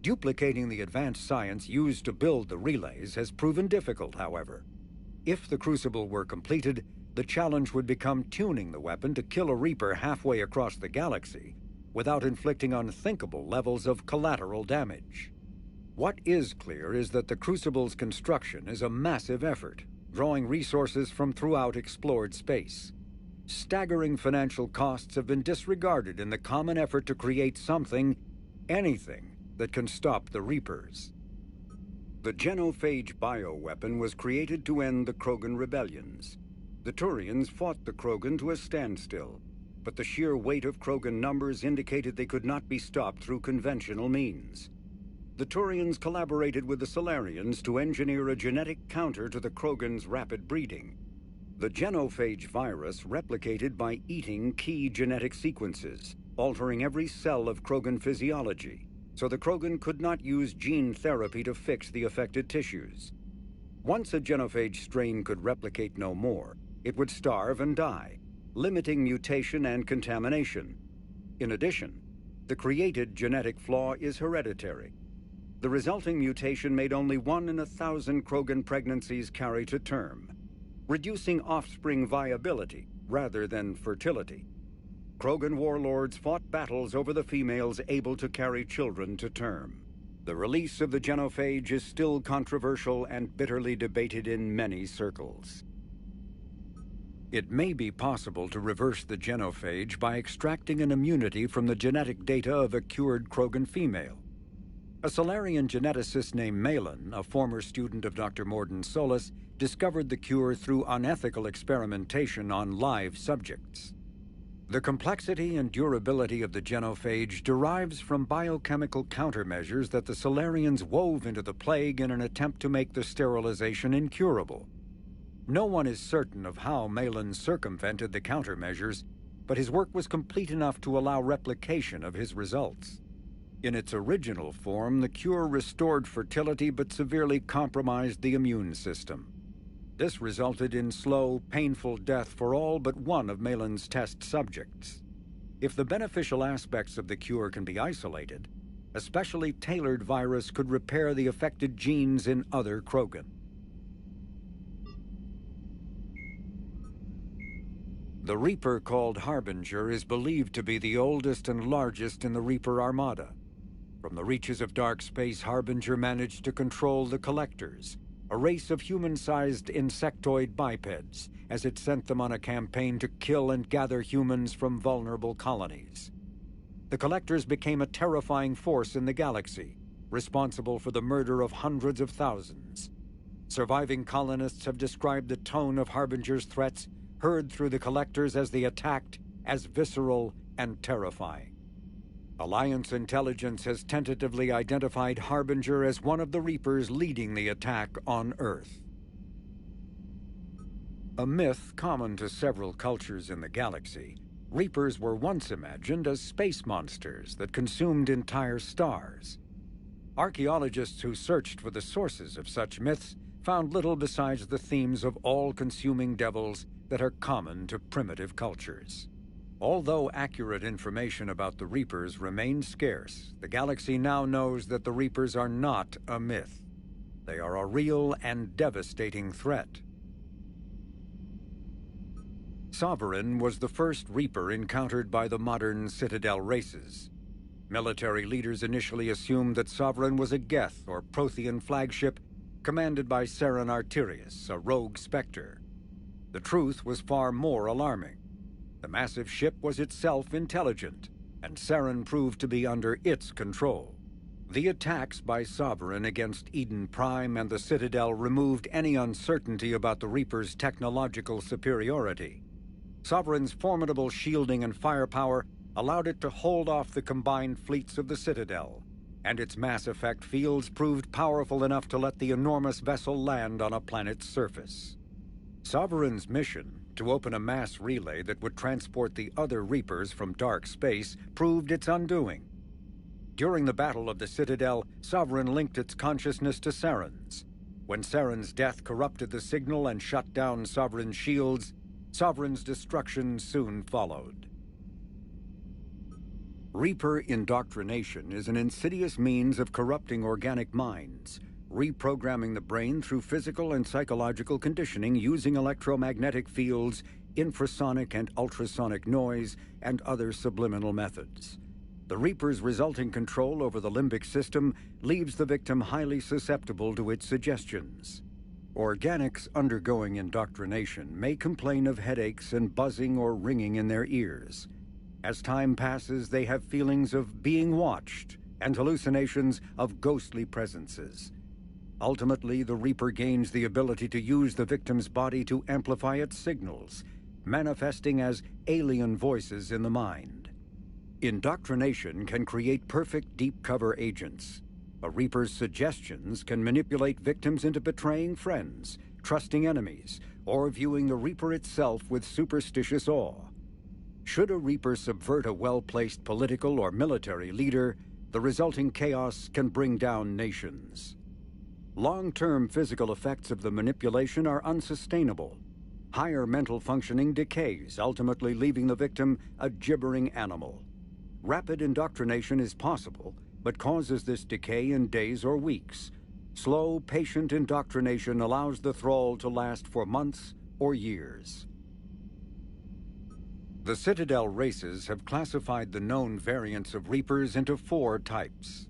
Speaker 1: Duplicating the advanced science used to build the relays has proven difficult, however. If the Crucible were completed, the challenge would become tuning the weapon to kill a Reaper halfway across the galaxy without inflicting unthinkable levels of collateral damage. What is clear is that the Crucible's construction is a massive effort, drawing resources from throughout explored space. Staggering financial costs have been disregarded in the common effort to create something, anything, that can stop the Reapers. The genophage bioweapon was created to end the Krogan rebellions. The Turians fought the Krogan to a standstill, but the sheer weight of Krogan numbers indicated they could not be stopped through conventional means. The Turians collaborated with the Solarians to engineer a genetic counter to the Krogan's rapid breeding. The genophage virus replicated by eating key genetic sequences, altering every cell of Krogan physiology, so the Krogan could not use gene therapy to fix the affected tissues. Once a genophage strain could replicate no more, it would starve and die, limiting mutation and contamination. In addition, the created genetic flaw is hereditary. The resulting mutation made only 1 in 1,000 Krogan pregnancies carry to term, reducing offspring viability rather than fertility. Krogan warlords fought battles over the females able to carry children to term. The release of the genophage is still controversial and bitterly debated in many circles. It may be possible to reverse the genophage by extracting an immunity from the genetic data of a cured Krogan female. A Solarian geneticist named Malin, a former student of Dr. Morden Solis, discovered the cure through unethical experimentation on live subjects. The complexity and durability of the genophage derives from biochemical countermeasures that the Solarians wove into the plague in an attempt to make the sterilization incurable. No one is certain of how Malin circumvented the countermeasures, but his work was complete enough to allow replication of his results. In its original form, the cure restored fertility but severely compromised the immune system. This resulted in slow, painful death for all but one of Malin's test subjects. If the beneficial aspects of the cure can be isolated, a specially tailored virus could repair the affected genes in other Krogan. The Reaper called Harbinger is believed to be the oldest and largest in the Reaper Armada. From the reaches of dark space, Harbinger managed to control the Collectors, a race of human-sized insectoid bipeds, as it sent them on a campaign to kill and gather humans from vulnerable colonies. The Collectors became a terrifying force in the galaxy, responsible for the murder of hundreds of thousands. Surviving colonists have described the tone of Harbinger's threats heard through the Collectors as they attacked as visceral and terrifying. Alliance intelligence has tentatively identified Harbinger as one of the Reapers leading the attack on Earth. A myth common to several cultures in the galaxy, Reapers were once imagined as space monsters that consumed entire stars. Archaeologists who searched for the sources of such myths found little besides the themes of all-consuming devils that are common to primitive cultures. Although accurate information about the Reapers remains scarce, the galaxy now knows that the Reapers are not a myth. They are a real and devastating threat. Sovereign was the first Reaper encountered by the modern Citadel races. Military leaders initially assumed that Sovereign was a Geth or Prothean flagship commanded by Saren Arterius, a rogue Specter. The truth was far more alarming. The massive ship was itself intelligent, and Saren proved to be under its control. The attacks by Sovereign against Eden Prime and the Citadel removed any uncertainty about the Reaper's technological superiority. Sovereign's formidable shielding and firepower allowed it to hold off the combined fleets of the Citadel, and its mass effect fields proved powerful enough to let the enormous vessel land on a planet's surface. Sovereign's mission, to open a mass relay that would transport the other Reapers from dark space, proved its undoing. During the Battle of the Citadel, Sovereign linked its consciousness to Saren's. When Saren's death corrupted the signal and shut down Sovereign's shields, Sovereign's destruction soon followed. Reaper indoctrination is an insidious means of corrupting organic minds, reprogramming the brain through physical and psychological conditioning using electromagnetic fields, infrasonic and ultrasonic noise, and other subliminal methods. The Reaper's resulting control over the limbic system leaves the victim highly susceptible to its suggestions. Organics undergoing indoctrination may complain of headaches and buzzing or ringing in their ears. As time passes, they have feelings of being watched and hallucinations of ghostly presences. Ultimately, the Reaper gains the ability to use the victim's body to amplify its signals, manifesting as alien voices in the mind. Indoctrination can create perfect deep cover agents. A Reaper's suggestions can manipulate victims into betraying friends, trusting enemies, or viewing the Reaper itself with superstitious awe. Should a Reaper subvert a well-placed political or military leader, the resulting chaos can bring down nations. Long-term physical effects of the manipulation are unsustainable. Higher mental functioning decays, ultimately leaving the victim a gibbering animal. Rapid indoctrination is possible, but causes this decay in days or weeks. Slow, patient indoctrination allows the thrall to last for months or years. The Citadel races have classified the known variants of Reapers into 4 types.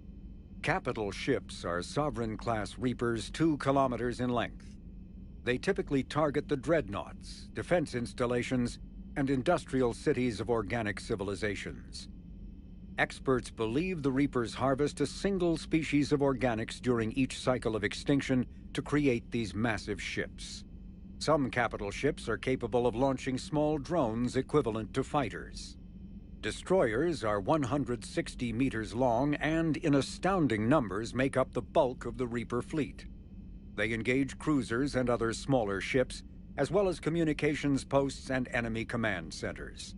Speaker 1: Capital ships are Sovereign-class Reapers 2 kilometers in length. They typically target the dreadnoughts, defense installations, and industrial cities of organic civilizations. Experts believe the Reapers harvest a single species of organics during each cycle of extinction to create these massive ships. Some capital ships are capable of launching small drones equivalent to fighters. Destroyers are 160 meters long and, in astounding numbers, make up the bulk of the Reaper fleet. They engage cruisers and other smaller ships, as well as communications posts and enemy command centers.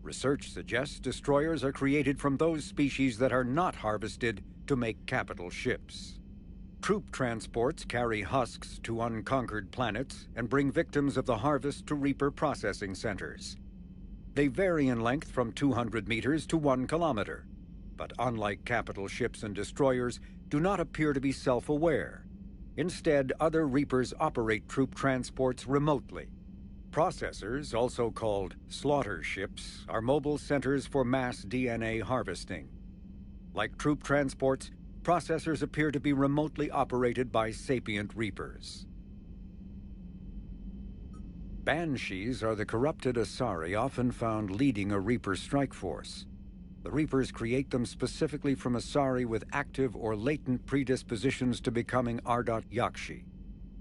Speaker 1: Research suggests destroyers are created from those species that are not harvested to make capital ships. Troop transports carry husks to unconquered planets and bring victims of the harvest to Reaper processing centers. They vary in length from 200 meters to 1 kilometer, but unlike capital ships and destroyers, do not appear to be self-aware. Instead, other Reapers operate troop transports remotely. Processors, also called slaughter ships, are mobile centers for mass DNA harvesting. Like troop transports, processors appear to be remotely operated by sapient Reapers. Banshees are the corrupted Asari often found leading a Reaper strike force. The Reapers create them specifically from Asari with active or latent predispositions to becoming Ardot Yakshi,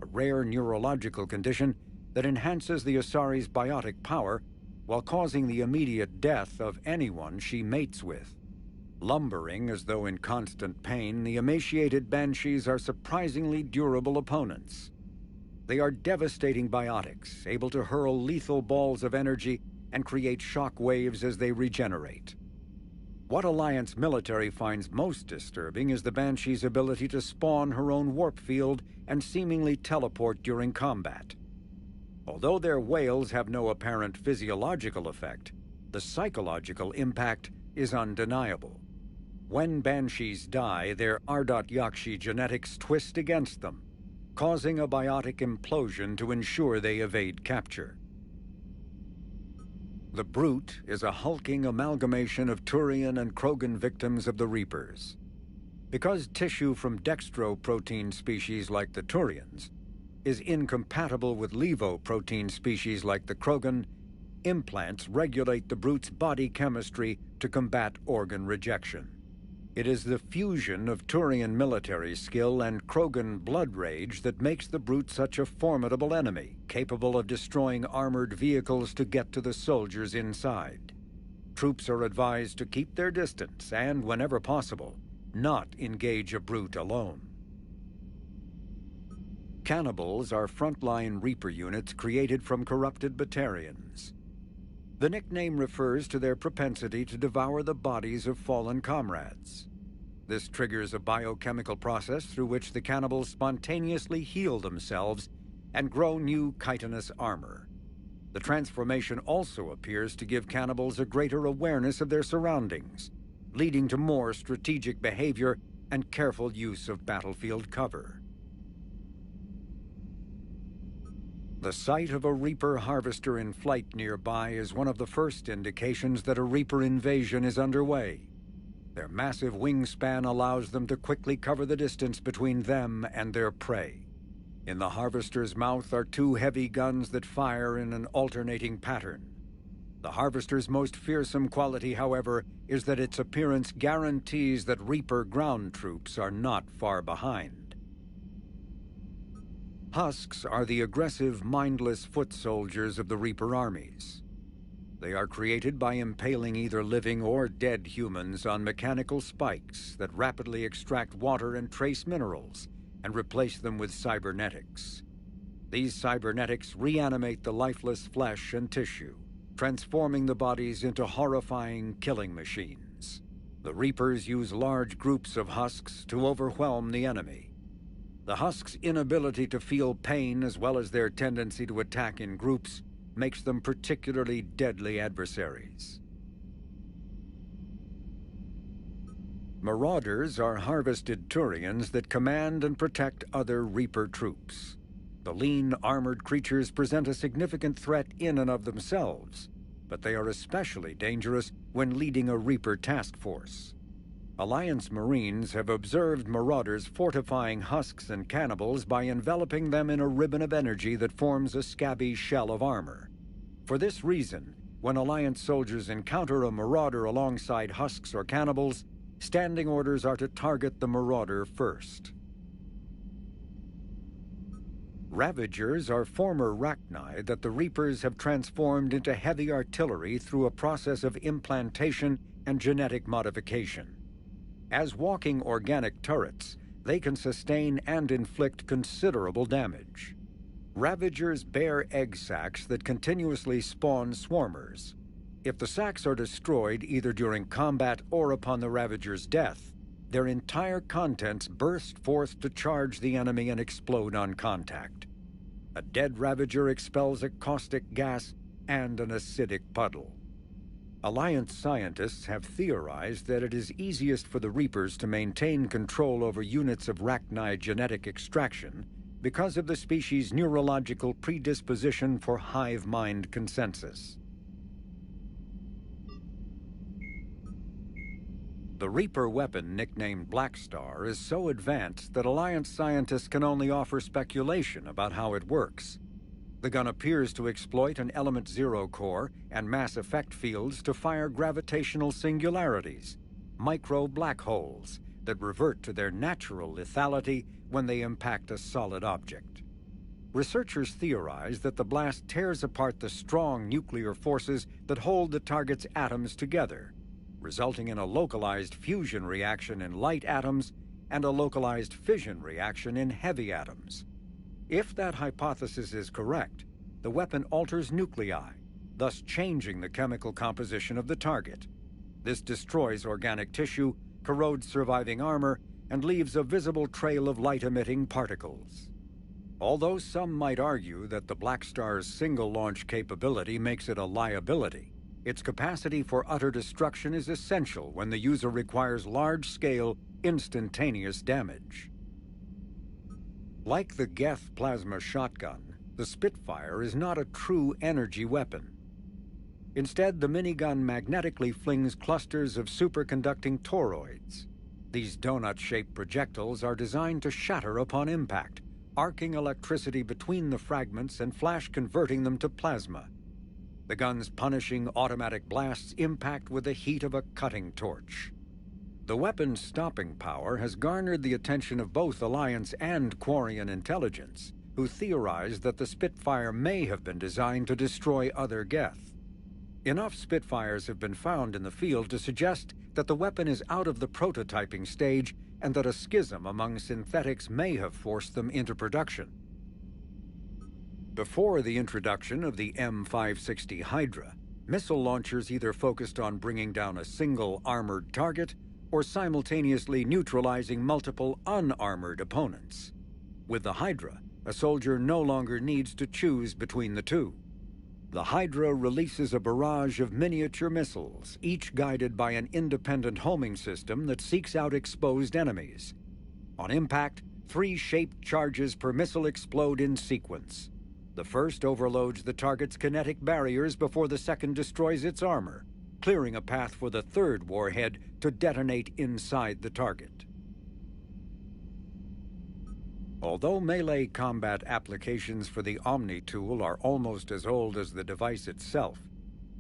Speaker 1: a rare neurological condition that enhances the Asari's biotic power while causing the immediate death of anyone she mates with. Lumbering as though in constant pain, the emaciated Banshees are surprisingly durable opponents. They are devastating biotics, able to hurl lethal balls of energy and create shock waves as they regenerate. What Alliance military finds most disturbing is the Banshee's ability to spawn her own warp field and seemingly teleport during combat. Although their wails have no apparent physiological effect, the psychological impact is undeniable. When Banshees die, their Ardot Yakshi genetics twist against them, causing a biotic implosion to ensure they evade capture. The Brute is a hulking amalgamation of Turian and Krogan victims of the Reapers. Because tissue from dextroprotein species like the Turians is incompatible with levoprotein species like the Krogan, implants regulate the brute's body chemistry to combat organ rejection. It is the fusion of Turian military skill and Krogan blood rage that makes the brute such a formidable enemy, capable of destroying armored vehicles to get to the soldiers inside. Troops are advised to keep their distance and, whenever possible, not engage a brute alone. Cannibals are frontline Reaper units created from corrupted Batarians. The nickname refers to their propensity to devour the bodies of fallen comrades. This triggers a biochemical process through which the cannibals spontaneously heal themselves and grow new chitinous armor. The transformation also appears to give cannibals a greater awareness of their surroundings, leading to more strategic behavior and careful use of battlefield cover. The sight of a Reaper harvester in flight nearby is one of the first indications that a Reaper invasion is underway. Their massive wingspan allows them to quickly cover the distance between them and their prey. In the harvester's mouth are two heavy guns that fire in an alternating pattern. The harvester's most fearsome quality, however, is that its appearance guarantees that Reaper ground troops are not far behind. Husks are the aggressive, mindless foot soldiers of the Reaper armies. They are created by impaling either living or dead humans on mechanical spikes that rapidly extract water and trace minerals and replace them with cybernetics. These cybernetics reanimate the lifeless flesh and tissue, transforming the bodies into horrifying killing machines. The Reapers use large groups of Husks to overwhelm the enemy. The Husks' inability to feel pain, as well as their tendency to attack in groups, makes them particularly deadly adversaries. Marauders are harvested Turians that command and protect other Reaper troops. The lean, armored creatures present a significant threat in and of themselves, but they are especially dangerous when leading a Reaper task force. Alliance Marines have observed Marauders fortifying Husks and cannibals by enveloping them in a ribbon of energy that forms a scabby shell of armor. For this reason, when Alliance soldiers encounter a Marauder alongside Husks or cannibals, standing orders are to target the Marauder first. Ravagers are former Rachni that the Reapers have transformed into heavy artillery through a process of implantation and genetic modification. As walking organic turrets, they can sustain and inflict considerable damage. Ravagers bear egg sacs that continuously spawn swarmers. If the sacs are destroyed either during combat or upon the Ravager's death, their entire contents burst forth to charge the enemy and explode on contact. A dead Ravager expels a caustic gas and an acidic puddle. Alliance scientists have theorized that it is easiest for the Reapers to maintain control over units of Rachni genetic extraction because of the species' neurological predisposition for hive mind consensus. The Reaper weapon, nicknamed Black Star, is so advanced that Alliance scientists can only offer speculation about how it works. The gun appears to exploit an Element Zero core and mass effect fields to fire gravitational singularities, micro-black holes that revert to their natural lethality when they impact a solid object. Researchers theorize that the blast tears apart the strong nuclear forces that hold the target's atoms together, resulting in a localized fusion reaction in light atoms and a localized fission reaction in heavy atoms. If that hypothesis is correct, the weapon alters nuclei, thus changing the chemical composition of the target. This destroys organic tissue, corrodes surviving armor, and leaves a visible trail of light-emitting particles. Although some might argue that the Black Star's single-launch capability makes it a liability, its capacity for utter destruction is essential when the user requires large-scale, instantaneous damage. Like the Geth plasma shotgun, the Spitfire is not a true energy weapon. Instead, the minigun magnetically flings clusters of superconducting toroids. These donut-shaped projectiles are designed to shatter upon impact, arcing electricity between the fragments and flash converting them to plasma. The gun's punishing automatic blasts impact with the heat of a cutting torch. The weapon's stopping power has garnered the attention of both Alliance and Quarian intelligence, who theorized that the Spitfire may have been designed to destroy other Geth. Enough Spitfires have been found in the field to suggest that the weapon is out of the prototyping stage and that a schism among synthetics may have forced them into production. Before the introduction of the M560 Hydra, missile launchers either focused on bringing down a single armored target or simultaneously neutralizing multiple unarmored opponents. With the Hydra, a soldier no longer needs to choose between the two. The Hydra releases a barrage of miniature missiles, each guided by an independent homing system that seeks out exposed enemies. On impact, 3 shaped charges per missile explode in sequence. The first overloads the target's kinetic barriers before the second destroys its armor, clearing a path for the third warhead to detonate inside the target. Although melee combat applications for the Omni tool are almost as old as the device itself,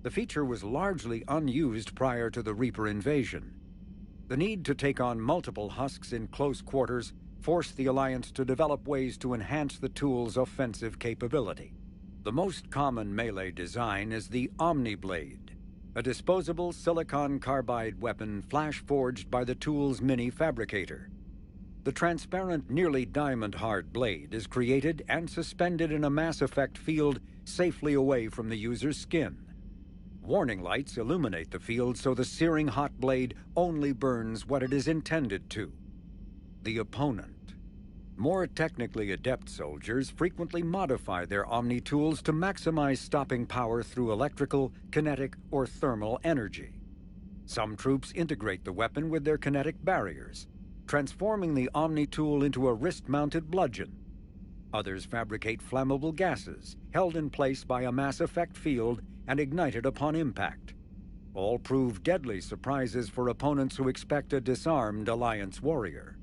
Speaker 1: the feature was largely unused prior to the Reaper invasion. The need to take on multiple Husks in close quarters forced the Alliance to develop ways to enhance the tool's offensive capability. The most common melee design is the Omniblade, a disposable silicon carbide weapon flash-forged by the tool's mini-fabricator. The transparent, nearly diamond-hard blade is created and suspended in a mass effect field safely away from the user's skin. Warning lights illuminate the field so the searing hot blade only burns what it is intended to: the opponent. More technically adept soldiers frequently modify their Omni tools to maximize stopping power through electrical, kinetic, or thermal energy. Some troops integrate the weapon with their kinetic barriers, transforming the Omni tool into a wrist-mounted bludgeon. Others fabricate flammable gases, held in place by a mass effect field and ignited upon impact. All prove deadly surprises for opponents who expect a disarmed Alliance warrior.